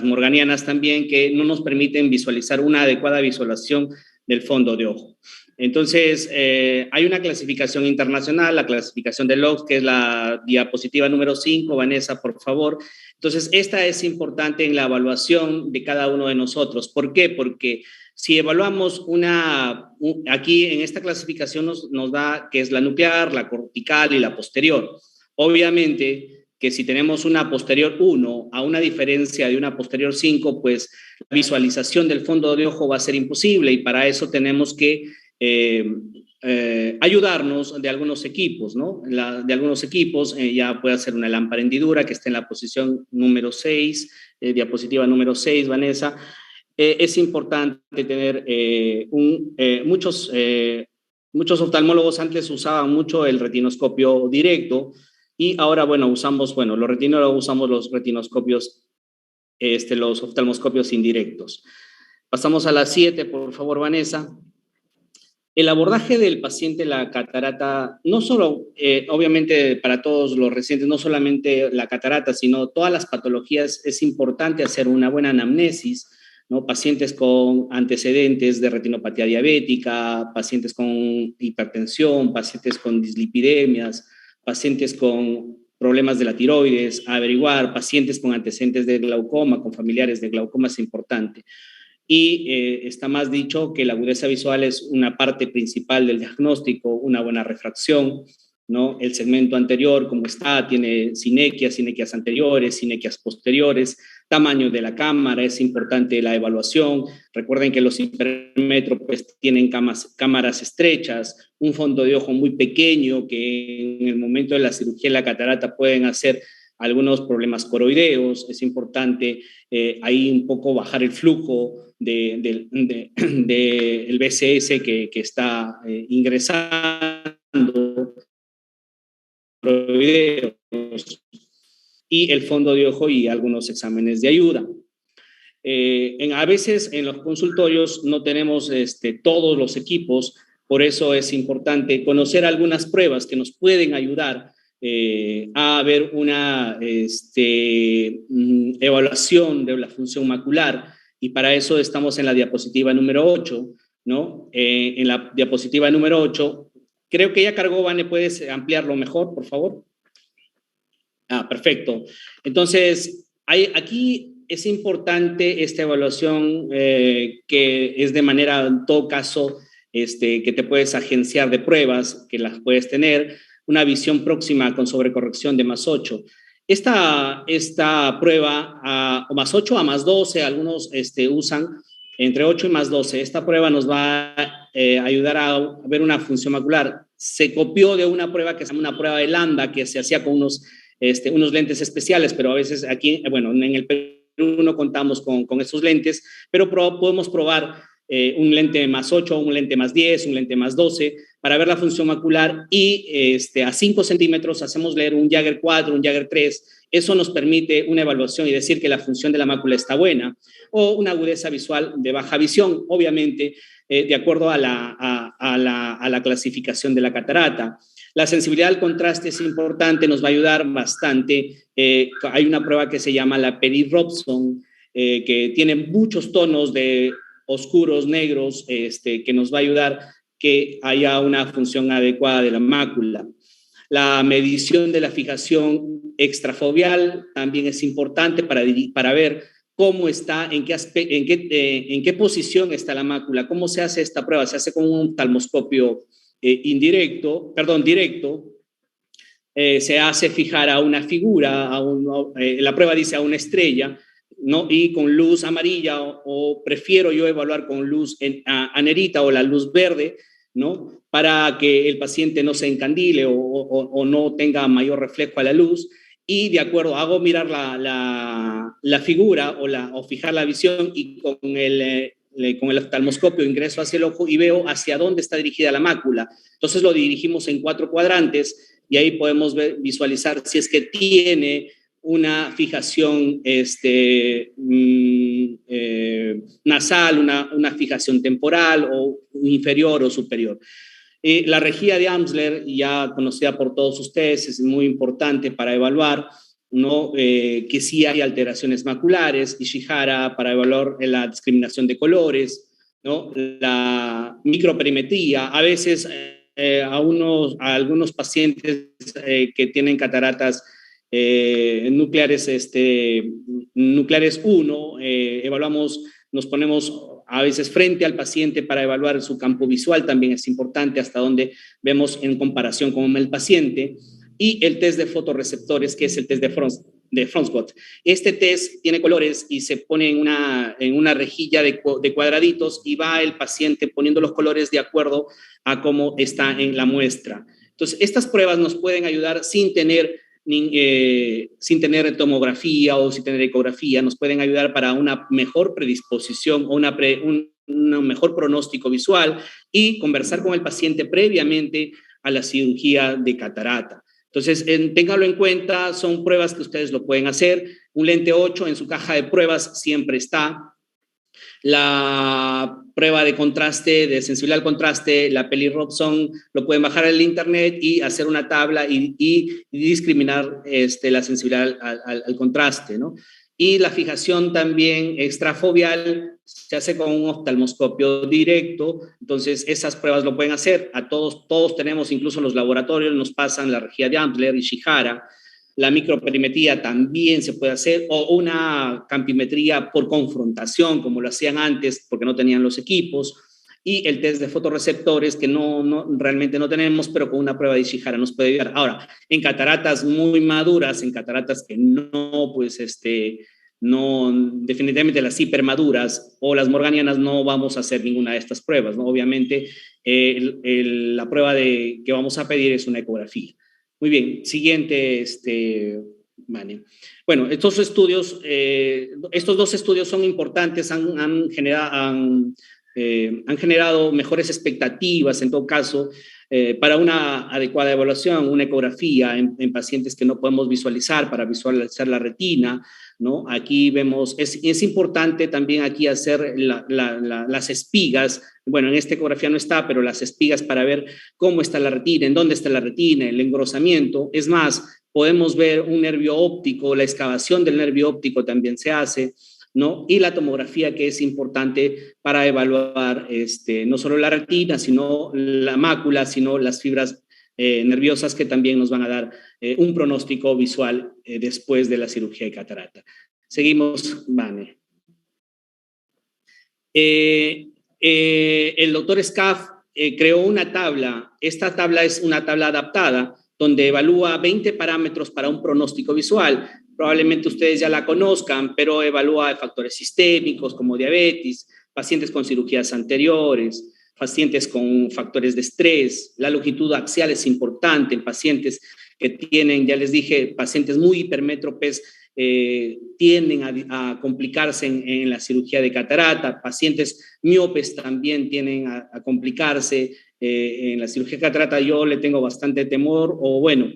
morganianas también, que no nos permiten visualizar una adecuada visualización del fondo de ojo. Entonces, hay una clasificación internacional, la clasificación de Lux, que es la diapositiva número 5, Vanessa, por favor. Entonces, esta es importante en la evaluación de cada uno de nosotros. ¿Por qué? Porque si evaluamos aquí en esta clasificación nos da que es la nuclear, la cortical y la posterior. Obviamente que si tenemos una posterior 1 a una diferencia de una posterior 5, pues la visualización del fondo de ojo va a ser imposible y para eso tenemos que ayudarnos de algunos equipos, ¿no? De algunos equipos, ya puede ser una lámpara hendidura que esté en la posición número 6, diapositiva número 6, Vanessa. Es importante tener muchos oftalmólogos antes usaban mucho el retinoscopio directo y ahora, usamos, los retinólogos usamos los retinoscopios, los oftalmoscopios indirectos. Pasamos a la 7, por favor, Vanessa. El abordaje del paciente la catarata, no solo, obviamente para todos los residentes, no solamente la catarata, sino todas las patologías, es importante hacer una buena anamnesis, ¿no? Pacientes con antecedentes de retinopatía diabética, pacientes con hipertensión, pacientes con dislipidemias, pacientes con problemas de la tiroides, averiguar, pacientes con antecedentes de glaucoma, con familiares de glaucoma es importante. y está más dicho que la agudeza visual es una parte principal del diagnóstico, una buena refracción, ¿no? El segmento anterior, como está, tiene sinequias anteriores, sinequias posteriores, tamaño de la cámara, es importante la evaluación. Recuerden que los hipermetros pues, tienen cámaras estrechas, un fondo de ojo muy pequeño que en el momento de la cirugía de la catarata pueden hacer algunos problemas coroideos. Es importante ahí un poco bajar el flujo del BCS que está ingresando y el fondo de ojo y algunos exámenes de ayuda. A veces en los consultorios no tenemos todos los equipos, por eso es importante conocer algunas pruebas que nos pueden ayudar a ver una evaluación de la función macular, y para eso estamos en la diapositiva número 8, ¿no? En la diapositiva número 8, creo que ya cargó, Vane, ¿puedes ampliarlo mejor, por favor? Perfecto. Entonces, aquí es importante esta evaluación que es de manera, en todo caso, que te puedes agenciar de pruebas, que las puedes tener, una visión próxima con sobrecorrección de +8. Esta prueba, o +8 a +12, algunos usan entre 8 y +12. Esta prueba nos va a ayudar a ver una función macular. Se copió de una prueba que se llama una prueba de Landa, que se hacía con unos lentes especiales, pero a veces aquí, bueno, en el Perú no contamos con esos lentes, pero podemos probar un lente +8, un lente +10, un lente +12, para ver la función macular, y a 5 centímetros hacemos leer un Jagger 4, un Jagger 3. Eso nos permite una evaluación y decir que la función de la mácula está buena, o una agudeza visual de baja visión, obviamente, de acuerdo a la clasificación de la catarata. La sensibilidad al contraste es importante, nos va a ayudar bastante. Hay una prueba que se llama la Peri-Robson, que tiene muchos tonos de oscuros, negros, que nos va a ayudar que haya una función adecuada de la mácula. La medición de la fijación extrafoveal también es importante para ver cómo está, en qué posición está la mácula. ¿Cómo se hace esta prueba? Se hace con un oftalmoscopio directo. Se hace fijar a una figura, la prueba dice a una estrella, ¿no? Y con luz amarilla, o prefiero yo evaluar con luz anerita o la luz verde, ¿no? Para que el paciente no se encandile o no tenga mayor reflejo a la luz, y de acuerdo, hago mirar la figura o fijar la visión, y con el oftalmoscopio ingreso hacia el ojo y veo hacia dónde está dirigida la mácula. Entonces lo dirigimos en 4 cuadrantes, y ahí podemos visualizar si es que tiene una fijación nasal, una fijación temporal, o inferior o superior. La rejilla de Amsler, ya conocida por todos ustedes, es muy importante para evaluar, ¿no? Que sí hay alteraciones maculares. Ishihara para evaluar la discriminación de colores, ¿no? La microperimetría, a veces a algunos pacientes que tienen cataratas nucleares 1, nos ponemos a veces frente al paciente para evaluar su campo visual, también es importante hasta donde vemos en comparación con el paciente, y el test de fotorreceptores, que es el test de Fronsgott. Este test tiene colores y se pone en una rejilla de cuadraditos, y va el paciente poniendo los colores de acuerdo a cómo está en la muestra. Entonces, estas pruebas nos pueden ayudar sin tener tomografía o sin tener ecografía, nos pueden ayudar para una mejor predisposición o un mejor pronóstico visual, y conversar con el paciente previamente a la cirugía de catarata. Entonces, ténganlo en cuenta, son pruebas que ustedes lo pueden hacer. Un lente 8 en su caja de pruebas siempre está. La prueba de contraste, de sensibilidad al contraste, la Peri-Robson, lo pueden bajar al internet y hacer una tabla y discriminar la sensibilidad al contraste, ¿no? Y la fijación también extrafoveal se hace con un oftalmoscopio directo. Entonces, esas pruebas lo pueden hacer. Todos tenemos, incluso en los laboratorios, nos pasan la rejilla de Amsler y Ishihara. La microperimetría también se puede hacer, o una campimetría por confrontación, como lo hacían antes, porque no tenían los equipos, y el test de fotorreceptores, que realmente no tenemos, pero con una prueba de Ishihara nos puede ayudar. Ahora, en cataratas muy maduras, en cataratas que definitivamente las hipermaduras o las morganianas, no vamos a hacer ninguna de estas pruebas, ¿no? Obviamente, la prueba que vamos a pedir es una ecografía. Muy bien, siguiente, Vale. Bueno, estos dos estudios son importantes, han generado mejores expectativas, en todo caso, para una adecuada evaluación, una ecografía en pacientes que no podemos visualizar, para visualizar la retina, ¿no? Aquí vemos, es importante también aquí hacer las espigas. Bueno, en esta ecografía no está, pero las espigas para ver cómo está la retina, en dónde está la retina, el engrosamiento. Es más, podemos ver un nervio óptico, la excavación del nervio óptico también se hace, ¿no? Y la tomografía, que es importante para evaluar no solo la retina, sino la mácula, sino las fibras nerviosas, que también nos van a dar un pronóstico visual después de la cirugía de catarata. Seguimos, Vane. El doctor Scaff creó una tabla. Esta tabla es una tabla adaptada, donde evalúa 20 parámetros para un pronóstico visual. Probablemente ustedes ya la conozcan, pero evalúa factores sistémicos como diabetes, pacientes con cirugías anteriores, pacientes con factores de estrés. La longitud axial es importante en pacientes que tienen, ya les dije, pacientes muy hipermétropes, tienden a complicarse en la cirugía de catarata. Pacientes miopes también tienden a complicarse en la cirugía de catarata. Yo le tengo bastante temor, o bueno,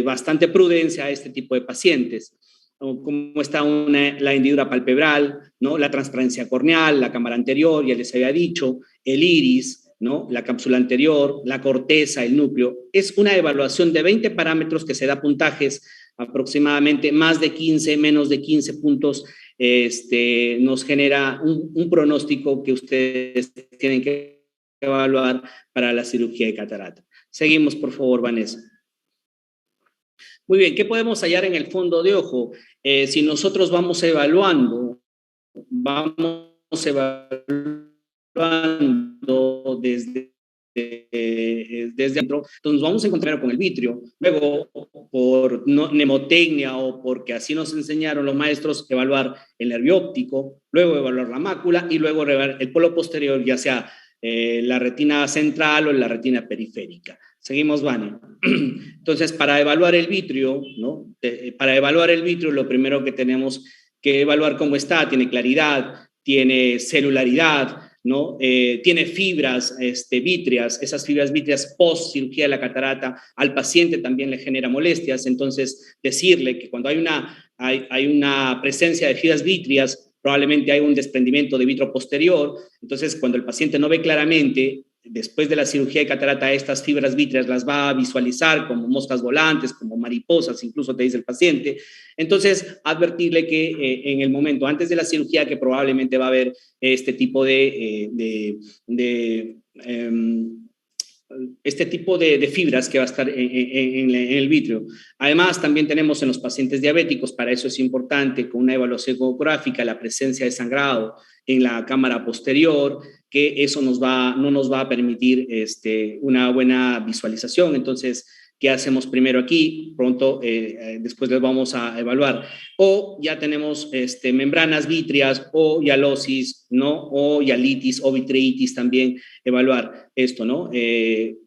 bastante prudencia a este tipo de pacientes. Cómo está la hendidura palpebral, ¿no? La transparencia corneal, la cámara anterior, ya les había dicho, el iris, ¿no? La cápsula anterior, la corteza, el núcleo. Es una evaluación de 20 parámetros que se da puntajes aproximadamente más de 15, menos de 15 puntos. Nos genera un pronóstico que ustedes tienen que evaluar para la cirugía de catarata. Seguimos, por favor, Vanessa. Muy bien, ¿qué podemos hallar en el fondo de ojo? Si nosotros vamos evaluando desde dentro, entonces vamos a encontrar con el vitrio, luego por mnemotecnia o porque así nos enseñaron los maestros, evaluar el nervio óptico, luego evaluar la mácula y luego evaluar el polo posterior, ya sea la retina central o la retina periférica. Seguimos, Vane. Entonces, para evaluar el vitrio, ¿no? Para evaluar el vitrio, lo primero que tenemos que evaluar cómo está: tiene claridad, tiene celularidad, ¿no? Tiene fibras vítreas. Esas fibras vítreas post cirugía de la catarata al paciente también le genera molestias. Entonces, decirle que cuando hay una presencia de fibras vítreas, probablemente hay un desprendimiento de vitro posterior. Entonces, cuando el paciente no ve claramente, después de la cirugía de catarata, estas fibras vítreas las va a visualizar como moscas volantes, como mariposas, incluso te dice el paciente. Entonces, advertirle que en el momento antes de la cirugía, que probablemente va a haber este tipo de fibras que va a estar en el vitrio. Además, también tenemos en los pacientes diabéticos, para eso es importante, con una evaluación ecográfica, la presencia de sangrado en la cámara posterior, que eso no nos va a permitir una buena visualización. Entonces, ¿qué hacemos primero aquí? Pronto, después les vamos a evaluar. O ya tenemos membranas vítreas o hialosis, ¿no? O hialitis o vitreitis, también evaluar esto, ¿no?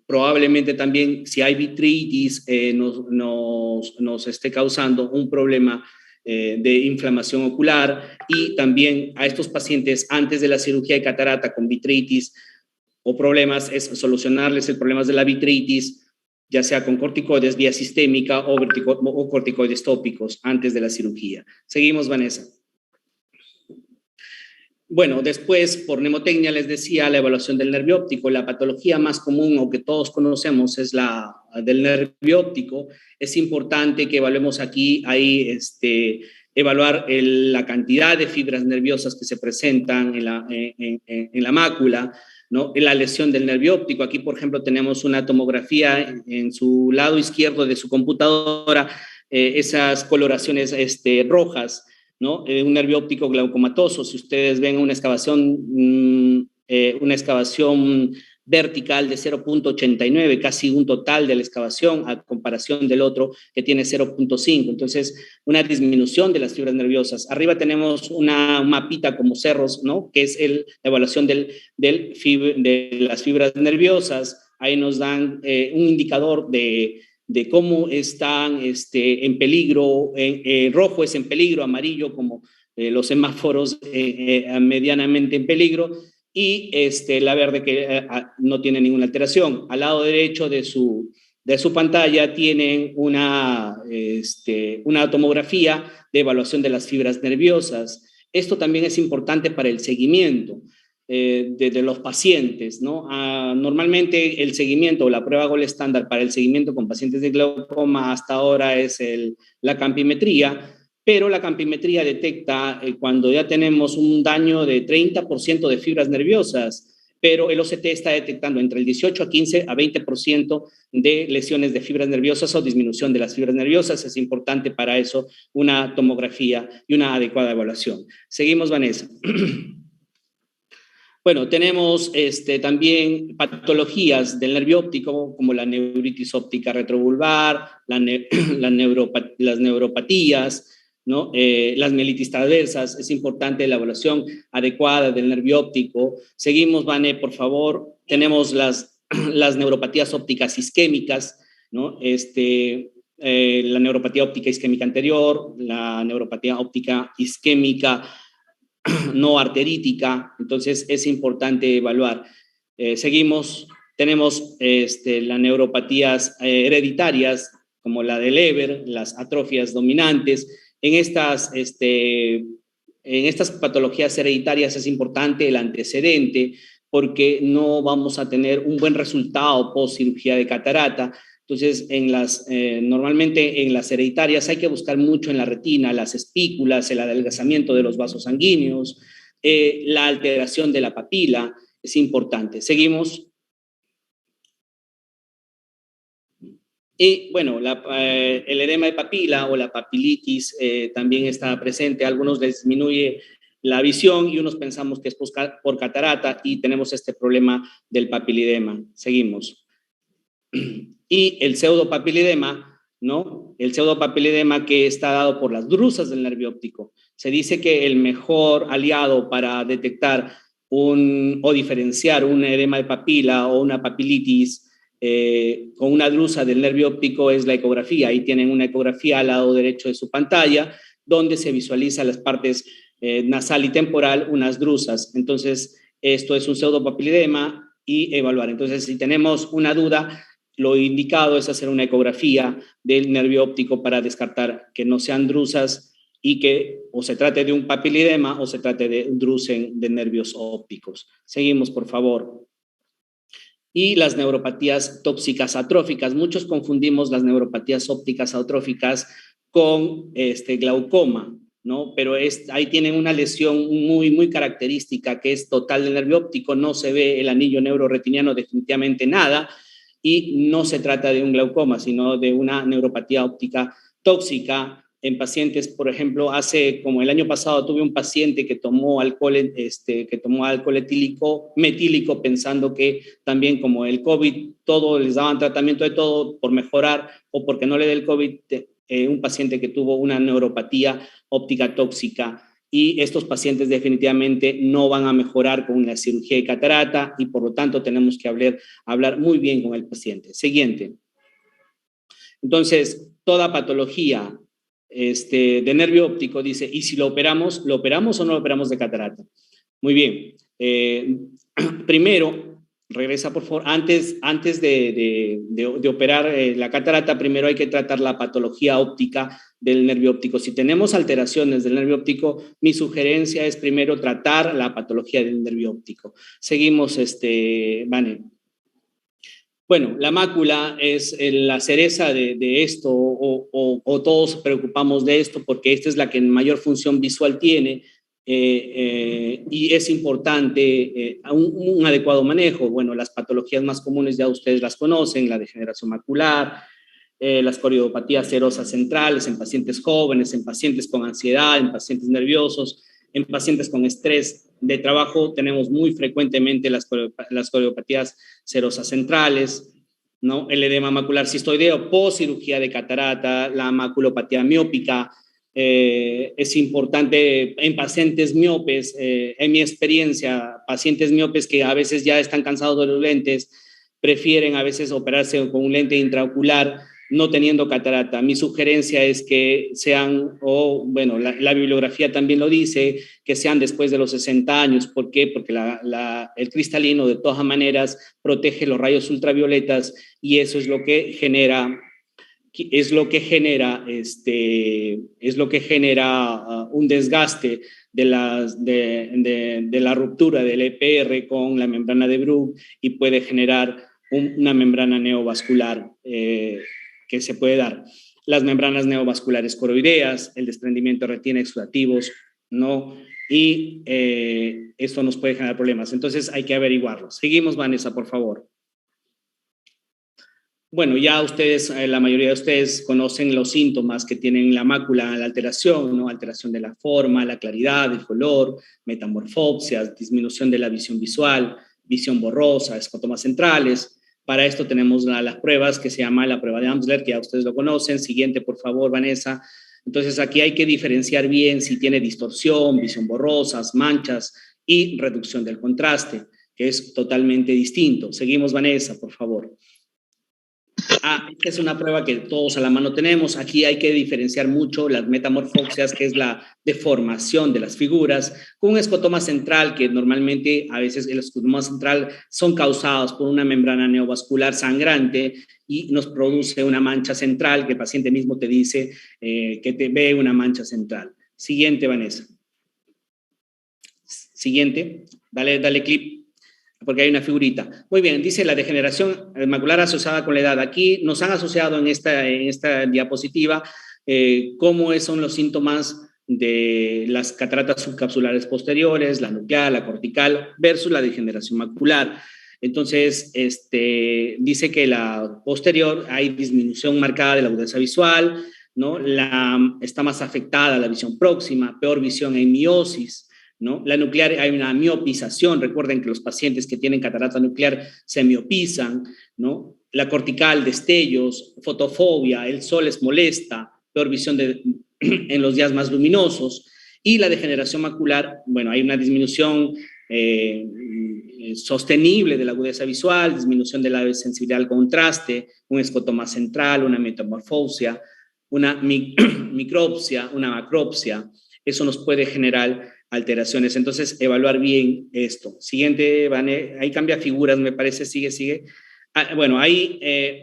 Probablemente también, si hay vitreitis, nos esté causando un problema de inflamación ocular. Y también a estos pacientes, antes de la cirugía de catarata con vitreitis o problemas, es solucionarles el problema de la vitreitis, ya sea con corticoides vía sistémica o corticoides tópicos antes de la cirugía. Seguimos, Vanessa. Bueno, después, por mnemotecnia, les decía, la evaluación del nervio óptico. La patología más común o que todos conocemos es la del nervio óptico. Es importante que evaluemos aquí, evaluar la cantidad de fibras nerviosas que se presentan en la mácula, ¿no? En la lesión del nervio óptico. Aquí, por ejemplo, tenemos una tomografía en su lado izquierdo de su computadora. esas coloraciones rojas, ¿no? Un nervio óptico glaucomatoso. Si ustedes ven una excavación vertical de 0.89, casi un total de la excavación a comparación del otro que tiene 0.5. Entonces, una disminución de las fibras nerviosas. Arriba tenemos una mapita como cerros, ¿no? Que es la evaluación de las fibras nerviosas. Ahí nos dan un indicador de cómo están en peligro. Rojo es en peligro, amarillo como los semáforos medianamente en peligro, y la verde que no tiene ninguna alteración. Al lado derecho de su pantalla tienen una tomografía de evaluación de las fibras nerviosas. Esto también es importante para el seguimiento de los pacientes, ¿no? Normalmente el seguimiento o la prueba gold estándar para el seguimiento con pacientes de glaucoma hasta ahora es la campimetría, pero la campimetría detecta cuando ya tenemos un daño de 30% de fibras nerviosas, pero el OCT está detectando entre el 18 a 15 a 20% de lesiones de fibras nerviosas o disminución de las fibras nerviosas. Es importante para eso una tomografía y una adecuada evaluación. Seguimos, Vanessa. Bueno, tenemos también patologías del nervio óptico, como la neuritis óptica retrovulvar, las neuropatías, ¿no? Las mielitis transversas. Es importante la evaluación adecuada del nervio óptico. Seguimos, Vane, por favor. Tenemos las neuropatías ópticas isquémicas, ¿no? La neuropatía óptica isquémica anterior, la neuropatía óptica isquémica no arterítica. Entonces es importante evaluar. Seguimos, tenemos las neuropatías hereditarias, como la de Leber, las atrofias dominantes. En estas patologías hereditarias es importante el antecedente, porque no vamos a tener un buen resultado post cirugía de catarata. Entonces, normalmente en las hereditarias hay que buscar mucho en la retina, las espículas, el adelgazamiento de los vasos sanguíneos, la alteración de la papila, es importante. Seguimos. Y bueno, el edema de papila o la papilitis también está presente. A algunos les disminuye la visión y unos pensamos que es por catarata y tenemos este problema del papilidema. Seguimos. Y el pseudopapilidema, ¿no? El pseudopapilidema que está dado por las drusas del nervio óptico. Se dice que el mejor aliado para detectar o diferenciar un edema de papila o una papilitis con una drusa del nervio óptico es la ecografía. Ahí tienen una ecografía al lado derecho de su pantalla, donde se visualizan las partes nasal y temporal, unas drusas. Entonces, esto es un pseudopapilidema y evaluar. Entonces, si tenemos una duda, lo indicado es hacer una ecografía del nervio óptico para descartar que no sean drusas y que o se trate de un papilidema o se trate de un drusen de nervios ópticos. Seguimos, por favor. Y las neuropatías tóxicas atróficas. Muchos confundimos las neuropatías ópticas atróficas con glaucoma, ¿no? Pero ahí tienen una lesión muy, muy característica que es total del nervio óptico. No se ve el anillo neuroretiniano, definitivamente nada, y no se trata de un glaucoma, sino de una neuropatía óptica tóxica en pacientes. Por ejemplo, como el año pasado tuve un paciente que tomó alcohol metílico, pensando que también como el COVID, todo les daban tratamiento de todo por mejorar o porque no le dé el COVID, un paciente que tuvo una neuropatía óptica tóxica. Y estos pacientes definitivamente no van a mejorar con una cirugía de catarata y por lo tanto tenemos que hablar muy bien con el paciente. Siguiente. Entonces, toda patología de nervio óptico dice, ¿y si lo operamos o no lo operamos de catarata? Muy bien. Primero, regresa por favor, antes de operar la catarata, primero hay que tratar la patología óptica del nervio óptico. Si tenemos alteraciones del nervio óptico, mi sugerencia es primero tratar la patología del nervio óptico. Seguimos, Vane. Bueno, la mácula es la cereza de esto, o todos preocupamos de esto porque esta es la que mayor función visual tiene. Y es importante un adecuado manejo. Bueno, las patologías más comunes ya ustedes las conocen, la degeneración macular, las coriopatías serosas centrales en pacientes jóvenes, en pacientes con ansiedad, en pacientes nerviosos, en pacientes con estrés de trabajo. Tenemos muy frecuentemente las coriopatías serosas centrales, ¿no? El edema macular cistoideo post cirugía de catarata, la maculopatía miópica. Es importante en pacientes miopes, en mi experiencia, pacientes miopes que a veces ya están cansados de los lentes, prefieren a veces operarse con un lente intraocular no teniendo catarata. Mi sugerencia es que sean, bueno, la bibliografía también lo dice, que sean después de los 60 años. ¿Por qué? Porque el cristalino de todas maneras protege los rayos ultravioletas y eso es lo que genera un desgaste de la ruptura del EPR con la membrana de Bruch y puede generar una membrana neovascular que se puede dar. Las membranas neovasculares coroideas, el desprendimiento de retina exudativos, ¿no? Y esto nos puede generar problemas. Entonces hay que averiguarlo. Seguimos, Vanessa, por favor. Bueno, ya ustedes, la mayoría de ustedes conocen los síntomas que tienen la mácula, la alteración, ¿no? Alteración de la forma, la claridad, el color, metamorfopsias, disminución de la visión visual, visión borrosa, escotomas centrales. Para esto tenemos las pruebas que se llama la prueba de Amsler, que ya ustedes lo conocen. Siguiente, por favor, Vanessa. Entonces, aquí hay que diferenciar bien si tiene distorsión, visión borrosas, manchas y reducción del contraste, que es totalmente distinto. Seguimos, Vanessa, por favor. Esta es una prueba que todos a la mano tenemos. Aquí hay que diferenciar mucho las metamorfopsias, que es la deformación de las figuras, con un escotoma central, que normalmente a veces el escotoma central son causados por una membrana neovascular sangrante y nos produce una mancha central, que el paciente mismo te dice que te ve una mancha central. Siguiente, Vanessa. Siguiente. Dale clip, porque hay una figurita. Muy bien, dice la degeneración macular asociada con la edad. Aquí nos han asociado en esta diapositiva cómo son los síntomas de las cataratas subcapsulares posteriores, la nuclear, la cortical, versus la degeneración macular. Entonces, dice que la posterior hay disminución marcada de la agudeza visual, ¿no? Está más afectada la visión próxima, peor visión en miosis, ¿no? La nuclear hay una miopización. Recuerden que los pacientes que tienen catarata nuclear se miopizan, ¿no? La cortical, destellos, fotofobia, el sol les molesta, peor visión en los días más luminosos. Y la degeneración macular, bueno, hay una disminución sostenible de la agudeza visual, disminución de la sensibilidad al contraste, un escotoma central, una metamorfosia, una micropsia, una macropsia. Eso nos puede generar alteraciones. Entonces, evaluar bien esto. Siguiente, Vane, ahí cambia figuras, me parece, sigue. Bueno, ahí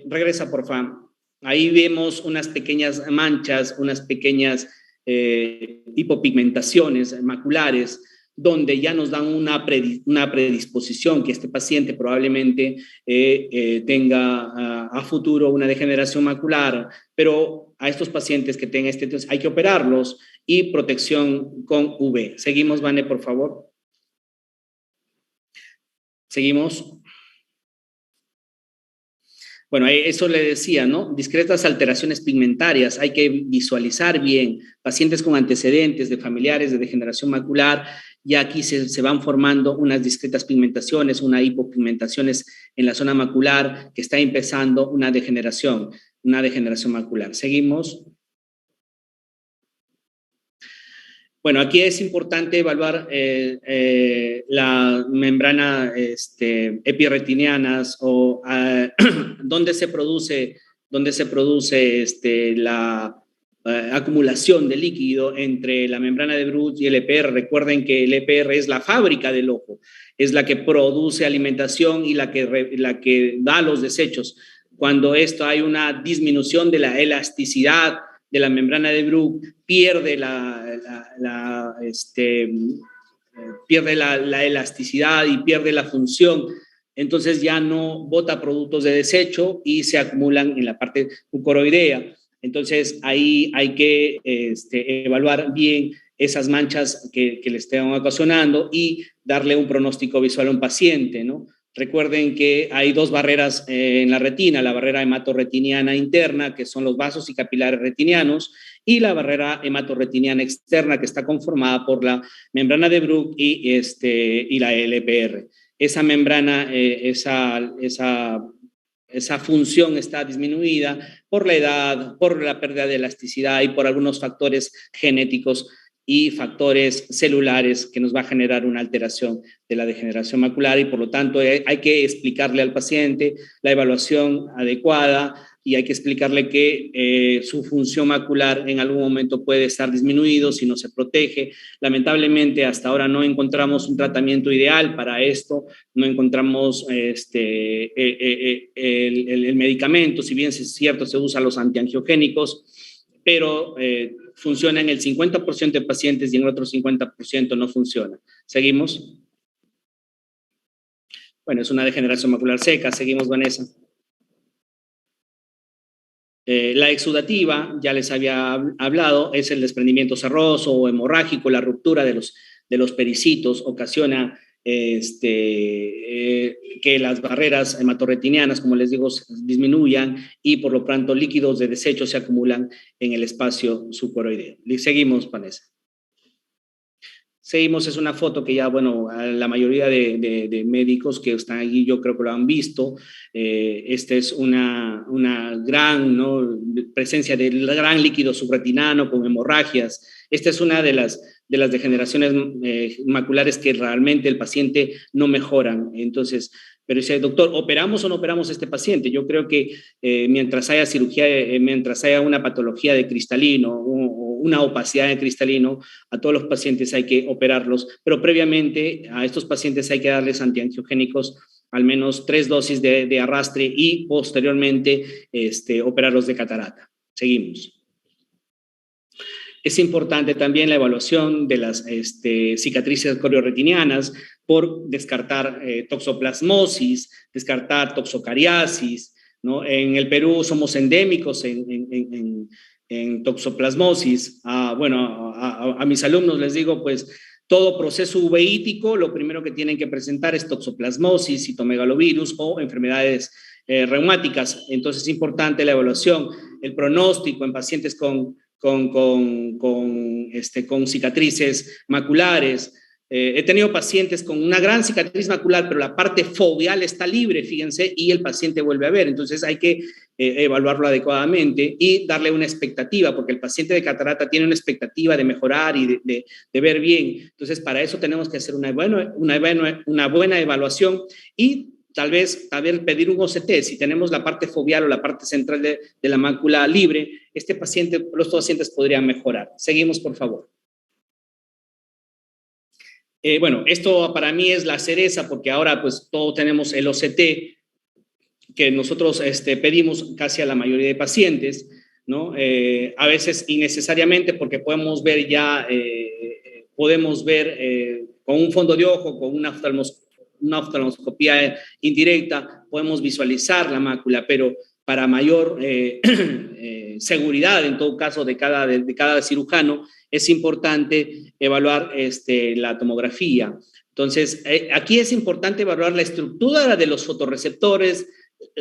regresa, por favor. Ahí vemos unas pequeñas manchas, unas pequeñas hipopigmentaciones maculares, donde ya nos dan una predisposición que este paciente probablemente tenga a futuro una degeneración macular, pero a estos pacientes que tengan entonces hay que operarlos y protección con UV. Seguimos, Vane, por favor. Seguimos. Bueno, eso le decía, ¿no? Discretas alteraciones pigmentarias, hay que visualizar bien. Pacientes con antecedentes de familiares de degeneración macular, ya aquí se van formando unas discretas pigmentaciones, unas hipopigmentaciones en la zona macular, que está empezando una degeneración macular. Seguimos. Bueno, aquí es importante evaluar la membrana epirretinianas o dónde se produce la acumulación de líquido entre la membrana de Bruch y el EPR. Recuerden que el EPR es la fábrica del ojo, es la que produce alimentación y la que da los desechos. Cuando hay una disminución de la elasticidad de la membrana de Bruch, pierde la elasticidad y pierde la función, entonces ya no bota productos de desecho y se acumulan en la parte mucoroidea. Entonces ahí hay que evaluar bien esas manchas que le estén ocasionando y darle un pronóstico visual a un paciente, ¿no? Recuerden que hay dos barreras en la retina, la barrera hematorretiniana interna, que son los vasos y capilares retinianos, y la barrera hematorretiniana externa, que está conformada por la membrana de Bruch y la LPR. Esa membrana, esa función está disminuida por la edad, por la pérdida de elasticidad y por algunos factores genéticos y factores celulares que nos va a generar una alteración de la degeneración macular, y por lo tanto hay que explicarle al paciente la evaluación adecuada, y hay que explicarle que su función macular en algún momento puede estar disminuido si no se protege. Lamentablemente hasta ahora no encontramos un tratamiento ideal para esto, no encontramos el medicamento, si bien es cierto se usan los antiangiogénicos, pero funciona en el 50% de pacientes y en el otro 50% no funciona. ¿Seguimos? Bueno, es una degeneración macular seca. Seguimos, Vanessa. La exudativa, ya les había hablado, es el desprendimiento cerroso o hemorrágico, la ruptura de los pericitos ocasiona que las barreras hematorretinianas, como les digo, disminuyan y por lo tanto líquidos de desecho se acumulan en el espacio supracoroideo. Seguimos, Vanessa. Seguimos, es una foto que ya, bueno, la mayoría de médicos que están allí yo creo que lo han visto. Esta es una gran, ¿no?, presencia del gran líquido subretinano con hemorragias. Esta es una de las degeneraciones maculares que realmente el paciente no mejoran. Entonces, pero dice, doctor, ¿operamos o no operamos a este paciente? Yo creo que mientras haya cirugía, mientras haya una patología de cristalino o una opacidad de cristalino, a todos los pacientes hay que operarlos, pero previamente a estos pacientes hay que darles antiangiogénicos, al menos 3 dosis de arrastre, y posteriormente operarlos de catarata. Seguimos. Es importante también la evaluación de las cicatrices corioretinianas por descartar toxoplasmosis, descartar toxocariasis, ¿no? En el Perú somos endémicos en toxoplasmosis. A mis alumnos les digo, pues, todo proceso uveítico, lo primero que tienen que presentar es toxoplasmosis, citomegalovirus o enfermedades reumáticas. Entonces es importante la evaluación, el pronóstico en pacientes con cicatrices maculares. He tenido pacientes con una gran cicatriz macular, pero la parte foveal está libre, fíjense, y el paciente vuelve a ver. Entonces hay que evaluarlo adecuadamente y darle una expectativa, porque el paciente de catarata tiene una expectativa de mejorar y de ver bien. Entonces, para eso tenemos que hacer una buena evaluación y tal vez pedir un OCT. Si tenemos la parte foveal o la parte central de la mácula libre, los pacientes podrían mejorar. Seguimos, por favor. Esto para mí es la cereza, porque ahora pues todos tenemos el OCT que nosotros pedimos casi a la mayoría de pacientes, ¿no? A veces innecesariamente, porque podemos ver con un fondo de ojo, con una oftalmoscopía indirecta, podemos visualizar la mácula, pero para mayor seguridad, en todo caso, de cada cirujano, es importante evaluar la tomografía. Entonces, aquí es importante evaluar la estructura de los fotorreceptores.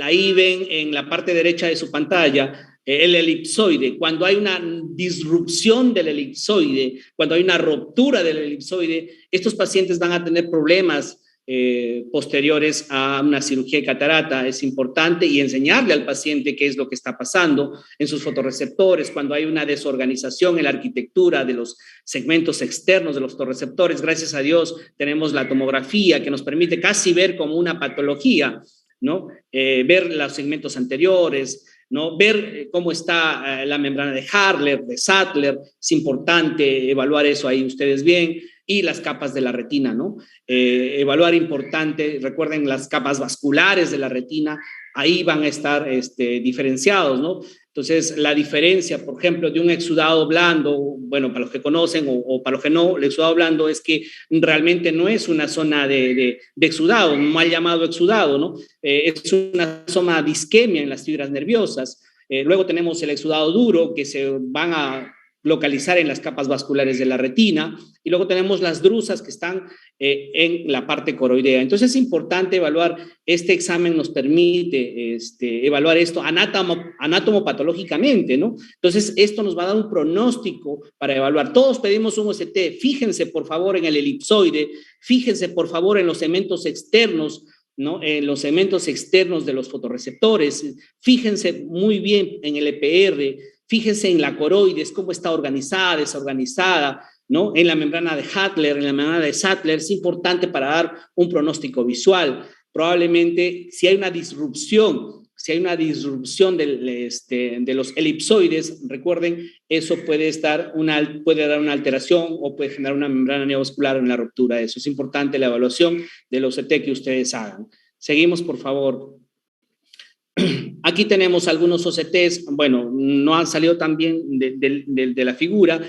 Ahí ven en la parte derecha de su pantalla el elipsoide. Cuando hay una disrupción del elipsoide, cuando hay una ruptura del elipsoide, estos pacientes van a tener problemas posteriores a una cirugía de catarata. Es importante y enseñarle al paciente qué es lo que está pasando en sus fotorreceptores. Cuando hay una desorganización en la arquitectura de los segmentos externos de los fotorreceptores, gracias a Dios tenemos la tomografía que nos permite casi ver como una patología, ¿no? Ver los segmentos anteriores, ¿no? Ver cómo está la membrana de Harler, de Sattler. Es importante evaluar eso ahí, ustedes bien. Y las capas de la retina, ¿no? Evaluar importante, recuerden las capas vasculares de la retina, ahí van a estar diferenciados, ¿no? Entonces, la diferencia, por ejemplo, de un exudado blando, bueno, para los que conocen o para los que no, el exudado blando es que realmente no es una zona de exudado, mal llamado exudado, ¿no? Es una zona de isquemia en las fibras nerviosas. Luego tenemos el exudado duro, que se van a localizar en las capas vasculares de la retina. y luego tenemos las drusas que están en la parte coroidea. Entonces es importante evaluar, este examen nos permite evaluar esto anatomopatológicamente, ¿no? Entonces esto nos va a dar un pronóstico para evaluar. Todos pedimos un OCT, fíjense por favor en el elipsoide, fíjense por favor en los segmentos externos, ¿no? En los segmentos externos de los fotorreceptores, fíjense muy bien en el EPR, fíjense en la coroides, cómo está organizada, desorganizada, ¿no? En la membrana de Hattler, en la membrana de Sattler, es importante para dar un pronóstico visual. Probablemente, si hay una disrupción de los elipsoides, recuerden, eso puede dar una alteración o puede generar una membrana neovascular en la ruptura de eso. Es importante la evaluación del OCT que ustedes hagan. Seguimos, por favor. Aquí tenemos algunos OCTs, bueno, no han salido tan bien de la figura,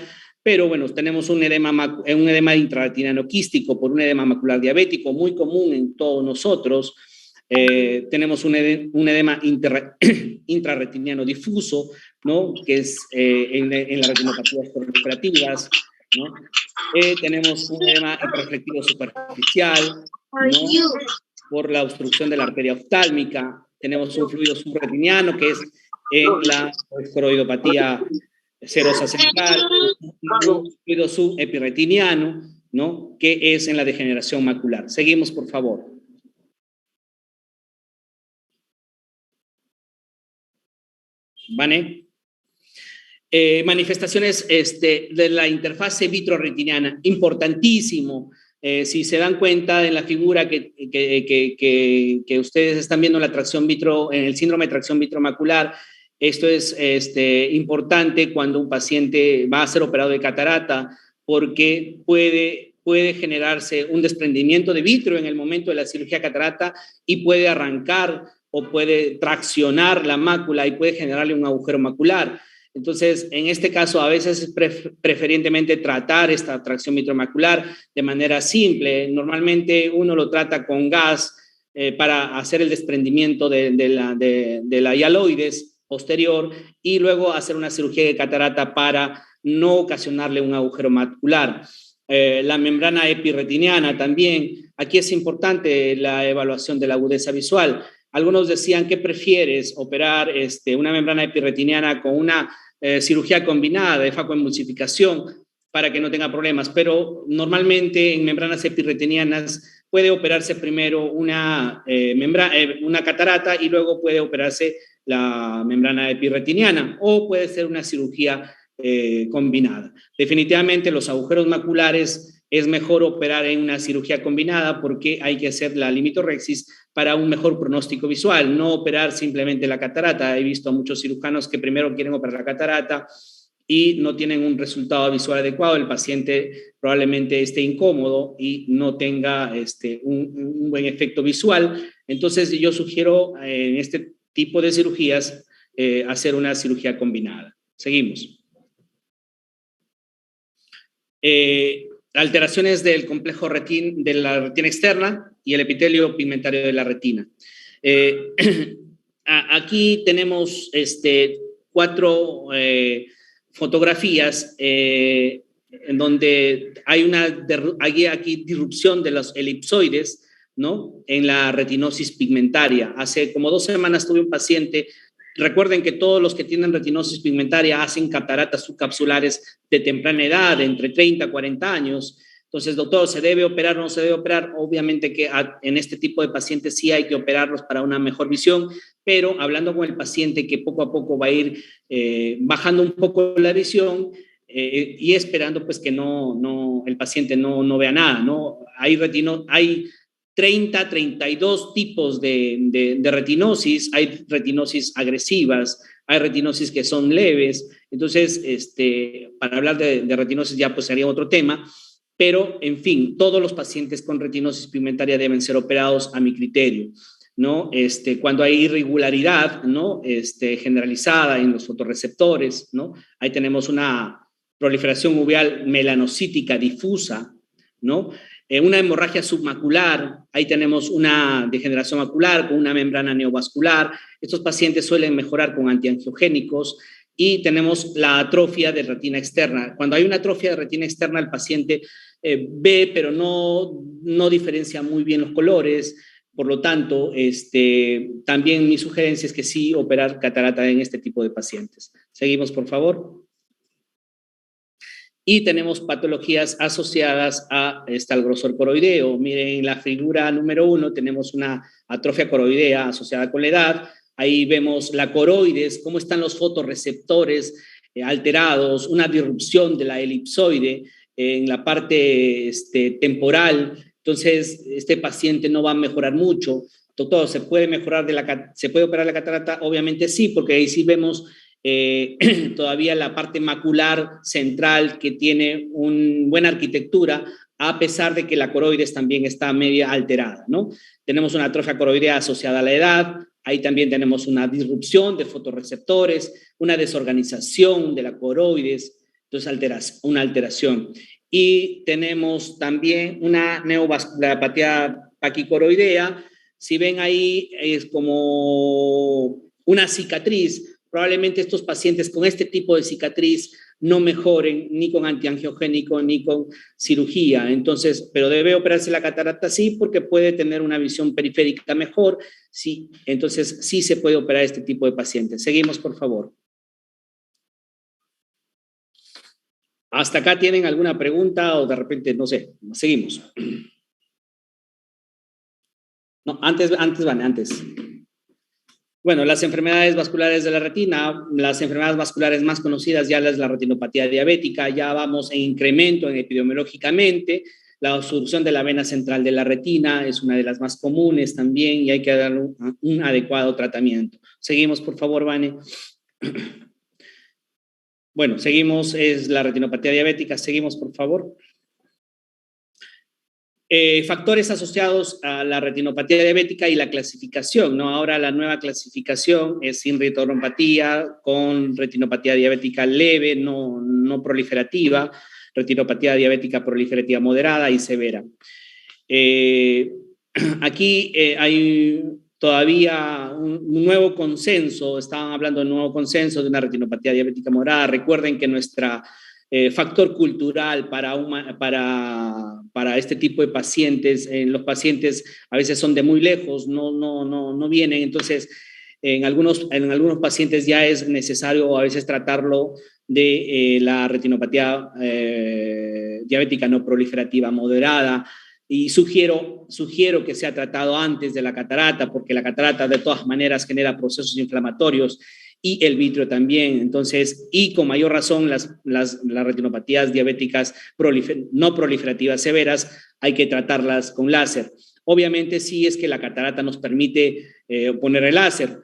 pero bueno, tenemos un edema intraretiniano quístico por un edema macular diabético, muy común en todos nosotros. Tenemos un edema intrarretiniano difuso, ¿no? Que es en las retinopatías proliferativas, ¿no? Tenemos un edema hiperreflectivo superficial, ¿no? Por la obstrucción de la arteria oftálmica. Tenemos un fluido subretiniano, que es en la coroidopatía serosa central, un fluido subepirretiniano, ¿no? Que es en la degeneración macular. Seguimos, por favor. ¿Vale? Manifestaciones de la interfase vitro-retiniana, importantísimo. Si se dan cuenta en la figura que ustedes están viendo la tracción vitro, en el síndrome de tracción vitromacular, esto es importante cuando un paciente va a ser operado de catarata, porque puede generarse un desprendimiento de vitro en el momento de la cirugía catarata y puede arrancar o puede traccionar la mácula y puede generarle un agujero macular. Entonces, en este caso, a veces es preferentemente tratar esta tracción vitromacular de manera simple. Normalmente uno lo trata con gas para hacer el desprendimiento de la hialoides posterior y luego hacer una cirugía de catarata para no ocasionarle un agujero macular. La membrana epirretiniana también. Aquí es importante la evaluación de la agudeza visual. Algunos decían, ¿qué prefieres? ¿Operar una membrana epirretiniana con una cirugía combinada de facoemulsificación para que no tenga problemas? Pero normalmente en membranas epirretinianas puede operarse primero una catarata y luego puede operarse la membrana epirretiniana o puede ser una cirugía combinada. Definitivamente los agujeros maculares es mejor operar en una cirugía combinada porque hay que hacer la limitorexis para un mejor pronóstico visual, no operar simplemente la catarata. He visto a muchos cirujanos que primero quieren operar la catarata y no tienen un resultado visual adecuado. El paciente probablemente esté incómodo y no tenga un buen efecto visual. Entonces yo sugiero en este tipo de cirugías hacer una cirugía combinada. Seguimos. Alteraciones del complejo de la retina externa y el epitelio pigmentario de la retina. Aquí tenemos 4 fotografías en donde hay aquí disrupción de los elipsoides, ¿no? En la retinosis pigmentaria. Hace como 2 semanas tuve un paciente. Recuerden que todos los que tienen retinosis pigmentaria hacen cataratas subcapsulares de temprana edad, entre 30 a 40 años. Entonces, doctor, ¿se debe operar o no se debe operar? Obviamente que en este tipo de pacientes sí hay que operarlos para una mejor visión, pero hablando con el paciente que poco a poco va a ir bajando un poco la visión y esperando pues que el paciente no vea nada, ¿no? Hay 30, 32 tipos de retinosis. Hay retinosis agresivas, hay retinosis que son leves. Entonces, para hablar de retinosis ya pues sería otro tema, pero en fin, todos los pacientes con retinosis pigmentaria deben ser operados a mi criterio, ¿no? Cuando hay irregularidad, ¿no? Generalizada en los fotorreceptores, ¿no? Ahí tenemos una proliferación uveal melanocítica difusa, ¿no? Una hemorragia submacular, ahí tenemos una degeneración macular con una membrana neovascular. Estos pacientes suelen mejorar con antiangiogénicos y tenemos la atrofia de retina externa. Cuando hay una atrofia de retina externa, el paciente ve, pero no diferencia muy bien los colores. Por lo tanto, también mi sugerencia es que sí operar catarata en este tipo de pacientes. Seguimos, por favor. Y tenemos patologías asociadas al grosor coroideo. Miren, en la figura número 1 tenemos una atrofia coroidea asociada con la edad. Ahí vemos la coroides, cómo están los fotorreceptores alterados, una disrupción de la elipsoide en la parte temporal. Entonces, este paciente no va a mejorar mucho. Doctor, ¿se puede operar la catarata? Obviamente sí, porque ahí sí vemos todavía la parte macular central que tiene una buena arquitectura, a pesar de que la coroides también está media alterada, ¿no? Tenemos una atrofia coroidea asociada a la edad, ahí también tenemos una disrupción de fotorreceptores, una desorganización de la coroides, entonces una alteración. Y tenemos también una neovascularopatía paquicoroidea. Si ven ahí, es como una cicatriz. Probablemente estos pacientes con este tipo de cicatriz no mejoren ni con antiangiogénico ni con cirugía. Entonces, pero debe operarse la catarata sí, porque puede tener una visión periférica mejor. Sí, entonces sí se puede operar este tipo de pacientes. Seguimos, por favor. ¿Hasta acá tienen alguna pregunta o de repente, no sé, seguimos? No, antes. Bueno, las enfermedades vasculares de la retina, las enfermedades vasculares más conocidas ya es la retinopatía diabética, ya vamos en incremento epidemiológicamente. La obstrucción de la vena central de la retina es una de las más comunes también y hay que darle un adecuado tratamiento. Seguimos, por favor, Vane. Bueno, seguimos, es la retinopatía diabética. Seguimos, por favor. Factores asociados a la retinopatía diabética y la clasificación, ¿no? Ahora la nueva clasificación es sin retinopatía, con retinopatía diabética leve, no proliferativa, retinopatía diabética proliferativa moderada y severa. Aquí hay todavía un nuevo consenso, estaban hablando de un nuevo consenso de una retinopatía diabética moderada. Recuerden que nuestra factor cultural para este tipo de pacientes, los pacientes a veces son de muy lejos, no vienen, entonces en algunos pacientes ya es necesario a veces tratarlo de la retinopatía diabética no proliferativa moderada. Y sugiero que sea tratado antes de la catarata, porque la catarata de todas maneras genera procesos inflamatorios y el vitrio también. Entonces, y con mayor razón las retinopatías diabéticas no proliferativas severas hay que tratarlas con láser. Obviamente sí es que la catarata nos permite poner el láser,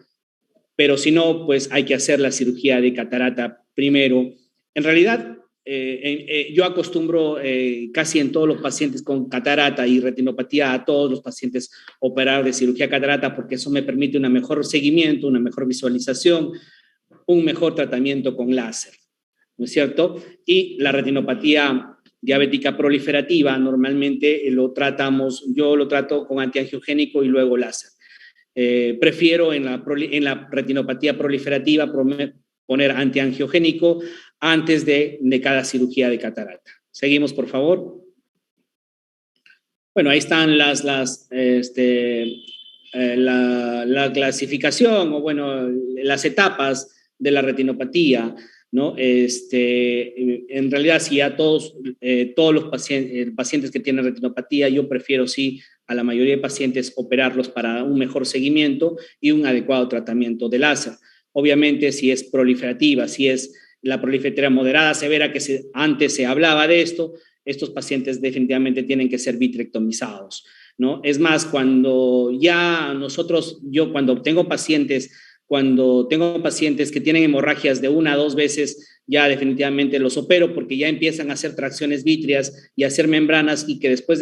pero si no, pues hay que hacer la cirugía de catarata primero. En realidad, yo acostumbro casi en todos los pacientes con catarata y retinopatía, a todos los pacientes operar de cirugía catarata, porque eso me permite un mejor seguimiento, una mejor visualización, un mejor tratamiento con láser, ¿no es cierto? Y la retinopatía diabética proliferativa normalmente yo lo trato con antiangiogénico y luego láser. Prefiero en la retinopatía proliferativa poner antiangiogénico antes de cada cirugía de catarata. Seguimos, por favor. Bueno, ahí están la clasificación o, bueno, las etapas de la retinopatía, ¿no? En realidad, sí, a todos los pacientes que tienen retinopatía, yo prefiero, sí, a la mayoría de pacientes operarlos para un mejor seguimiento y un adecuado tratamiento de láser. Obviamente, si es proliferativa, si es la proliferativa moderada, severa, que antes se hablaba de esto, estos pacientes definitivamente tienen que ser vitrectomizados, ¿no? Es más, cuando tengo pacientes que tienen hemorragias de 1 a 2 veces, ya definitivamente los opero, porque ya empiezan a hacer tracciones vítreas y a hacer membranas, y que después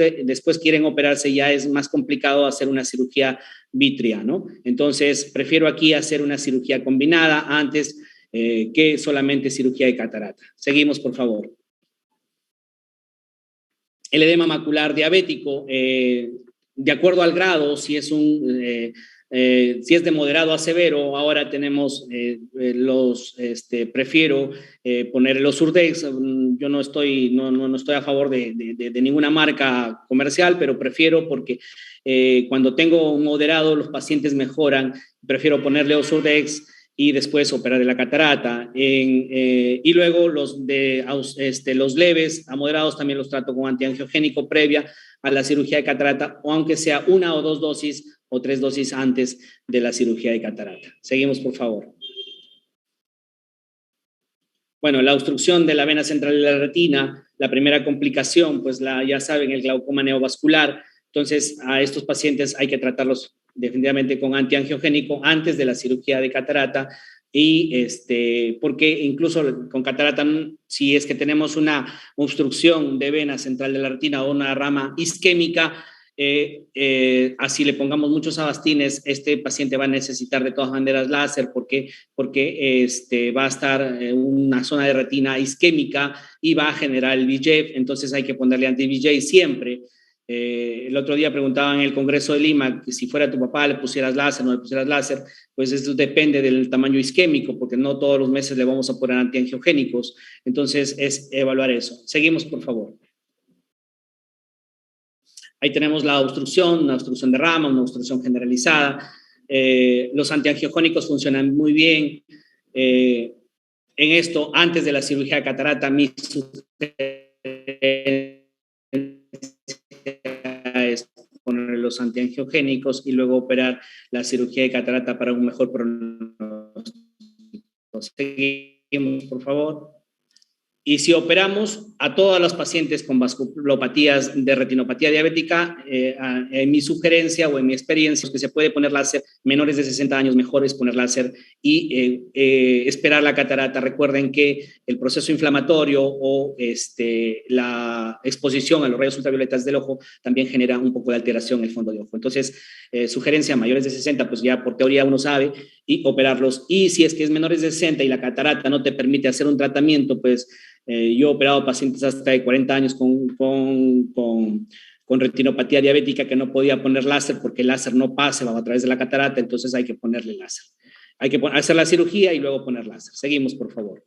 quieren operarse, ya es más complicado hacer una cirugía vítrea, ¿no? Entonces, prefiero aquí hacer una cirugía combinada antes que solamente cirugía de catarata. Seguimos, por favor. El edema macular diabético, de acuerdo al grado, si es si es de moderado a severo, ahora tenemos prefiero poner los Urdex. Yo no estoy a favor de ninguna marca comercial, pero prefiero porque cuando tengo un moderado, los pacientes mejoran, prefiero ponerle los Urdex y después operar de la catarata. Y luego los leves a moderados también los trato con antiangiogénico previa a la cirugía de catarata, o aunque sea 1 o 2 dosis o 3 dosis antes de la cirugía de catarata. Seguimos, por favor. Bueno, la obstrucción de la vena central de la retina, la primera complicación, pues ya saben, el glaucoma neovascular. Entonces, a estos pacientes hay que tratarlos definitivamente con antiangiogénico antes de la cirugía de catarata, y porque incluso con catarata, si es que tenemos una obstrucción de vena central de la retina o una rama isquémica, así le pongamos muchos avastines, este paciente va a necesitar de todas maneras láser porque va a estar en una zona de retina isquémica y va a generar el VEGF, entonces hay que ponerle anti-VEGF siempre. El otro día preguntaba en el Congreso de Lima que si fuera tu papá le pusieras láser o no le pusieras láser, pues eso depende del tamaño isquémico, porque no todos los meses le vamos a poner antiangiogénicos, entonces es evaluar eso. Seguimos, por favor. Ahí tenemos la obstrucción, una obstrucción de rama, una obstrucción generalizada. Los antiangiogénicos funcionan muy bien. En esto, antes de la cirugía de catarata, mi sugerencia es poner los antiangiogénicos y luego operar la cirugía de catarata para un mejor pronóstico. Seguimos, por favor. Y si operamos a todas las pacientes con vasculopatías de retinopatía diabética, en mi sugerencia o en mi experiencia es que se puede poner láser, menores de 60 años mejor es poner láser y esperar la catarata. Recuerden que el proceso inflamatorio o la exposición a los rayos ultravioletas del ojo también genera un poco de alteración en el fondo de ojo. Entonces, sugerencia, mayores de 60, pues ya por teoría uno sabe, y operarlos. Y si es que es menores de 60 y la catarata no te permite hacer un tratamiento, pues yo he operado pacientes hasta de 40 años con retinopatía diabética que no podía poner láser porque el láser no pasa, va a través de la catarata, entonces hay que ponerle láser. Hay que hacer la cirugía y luego poner láser. Seguimos, por favor.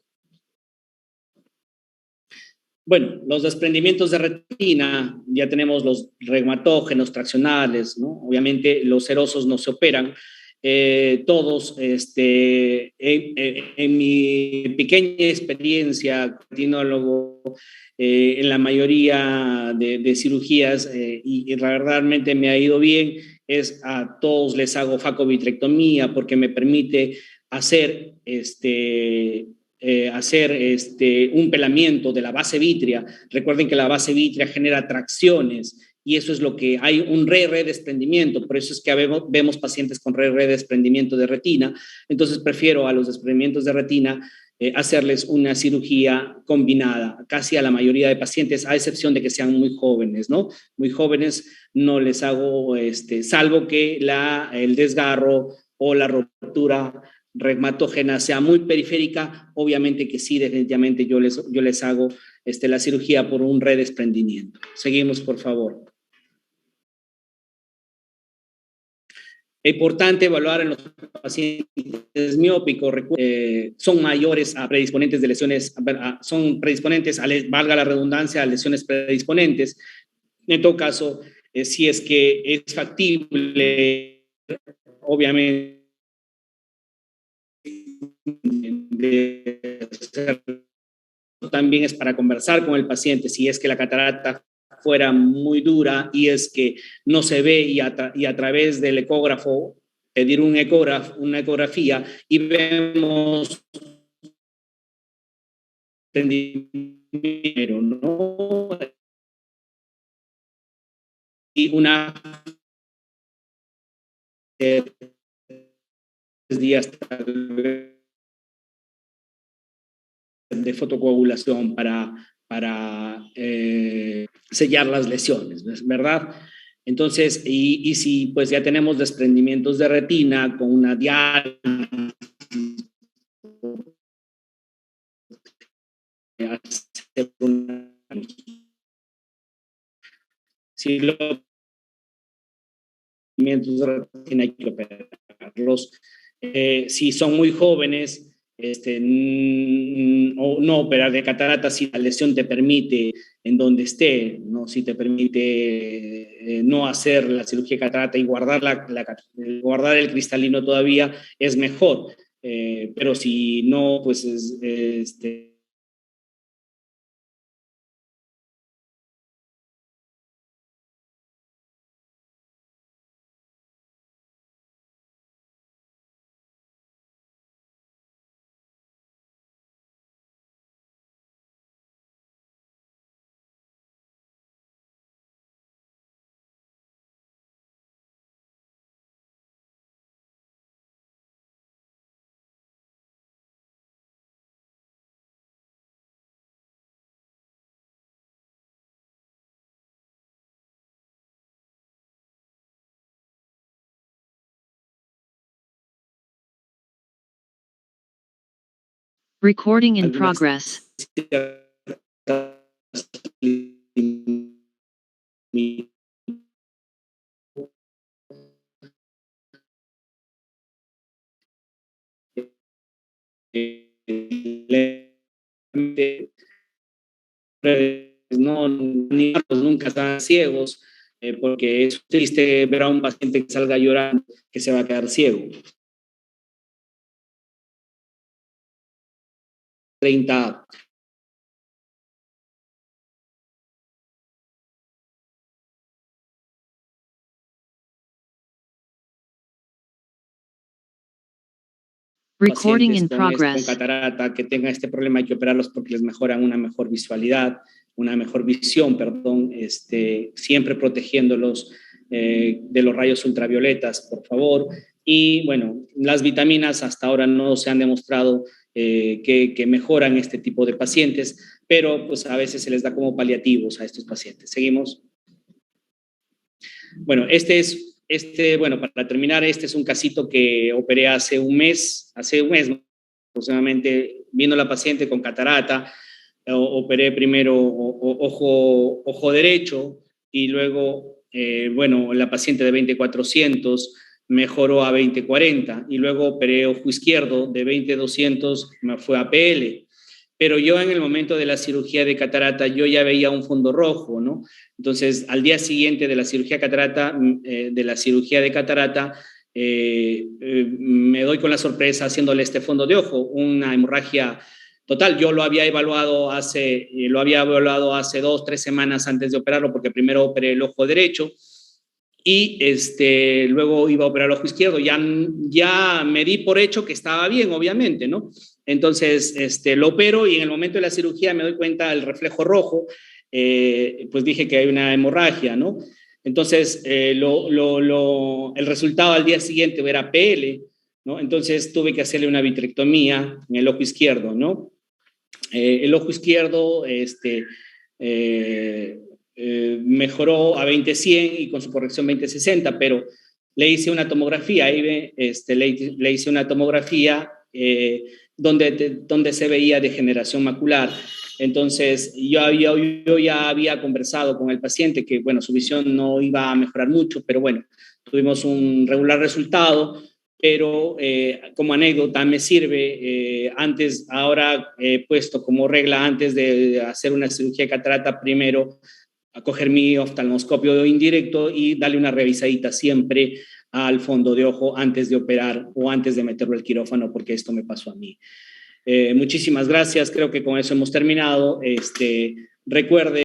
Bueno, los desprendimientos de retina, ya tenemos los reumatógenos traccionales, ¿no? Obviamente los serosos no se operan. Todos, en mi pequeña experiencia retinólogo, en la mayoría de cirugías, y realmente me ha ido bien, a todos les hago facovitrectomía porque me permite hacer un pelamiento de la base vítrea. Recuerden que la base vítrea genera tracciones y eso es lo que hay, un re-desprendimiento. Por eso es que vemos pacientes con re-desprendimiento de retina. Entonces prefiero a los desprendimientos de retina hacerles una cirugía combinada, casi a la mayoría de pacientes, a excepción de que sean muy jóvenes, ¿no? Muy jóvenes no les hago, salvo que el desgarro o la ruptura reumatógena sea muy periférica, obviamente que sí, definitivamente yo les hago la cirugía por un redesprendimiento. Seguimos, por favor. Es importante evaluar en los pacientes miópicos, son mayores a predisponentes de lesiones, son predisponentes, valga la redundancia, a lesiones predisponentes. En todo caso, si es que es factible, obviamente, también es para conversar con el paciente si es que la catarata fuera muy dura y es que no se ve y a través del ecógrafo pedir una ecografía y vemos ¿no? Y una días de fotocoagulación para sellar las lesiones, ¿verdad? Entonces, y si pues ya tenemos desprendimientos de retina con una diálisis, si lo hay que operarlos. Si son muy jóvenes, o no operar de catarata si la lesión te permite, en donde esté, ¿no? Si te permite no hacer la cirugía de catarata y guardar, guardar el cristalino todavía, es mejor. Pero si no, pues Recording in progress. No, nunca están ciegos, porque es triste ver a un paciente que salga llorando que se va a quedar ciego. 30. Recording in con progress. catarata que tengan este problema hay que operarlos porque les mejoran una mejor visualidad, una mejor visión, perdón, siempre protegiéndolos de los rayos ultravioletas, por favor. Y bueno, las vitaminas hasta ahora no se han demostrado que mejoran este tipo de pacientes, pero pues a veces se les da como paliativos a estos pacientes. ¿Seguimos? Bueno, bueno, para terminar, este es un casito que operé hace un mes aproximadamente, viendo la paciente con catarata. Operé primero ojo derecho y luego, bueno, la paciente de 20/400 mejoró a 20/40 y luego operé ojo izquierdo de 20/200, me fue a PL. Pero yo en el momento de la cirugía de catarata, yo ya veía un fondo rojo, ¿no? Entonces, al día siguiente de la cirugía de catarata, me doy con la sorpresa haciéndole este fondo de ojo, una hemorragia total. Yo lo había evaluado hace 2-3 semanas antes de operarlo, porque primero operé el ojo derecho y luego iba a operar el ojo izquierdo. Ya me di por hecho que estaba bien, obviamente, ¿no? Entonces, lo opero y en el momento de la cirugía me doy cuenta del reflejo rojo, pues dije que hay una hemorragia, ¿no? Entonces, el resultado al día siguiente era PL, ¿no? Entonces tuve que hacerle una vitrectomía en el ojo izquierdo, ¿no? El ojo izquierdo, mejoró a 20/100 y con su corrección 20/60, pero le hice una tomografía, le hice una tomografía donde se veía degeneración macular. Entonces, yo ya había conversado con el paciente que, bueno, su visión no iba a mejorar mucho, pero bueno, tuvimos un regular resultado, pero como anécdota me sirve, ahora he puesto como regla antes de hacer una cirugía de catarata, primero a coger mi oftalmoscopio indirecto y darle una revisadita siempre al fondo de ojo antes de operar o antes de meterlo al quirófano, porque esto me pasó a mí. Muchísimas gracias, creo que con eso hemos terminado. Recuerde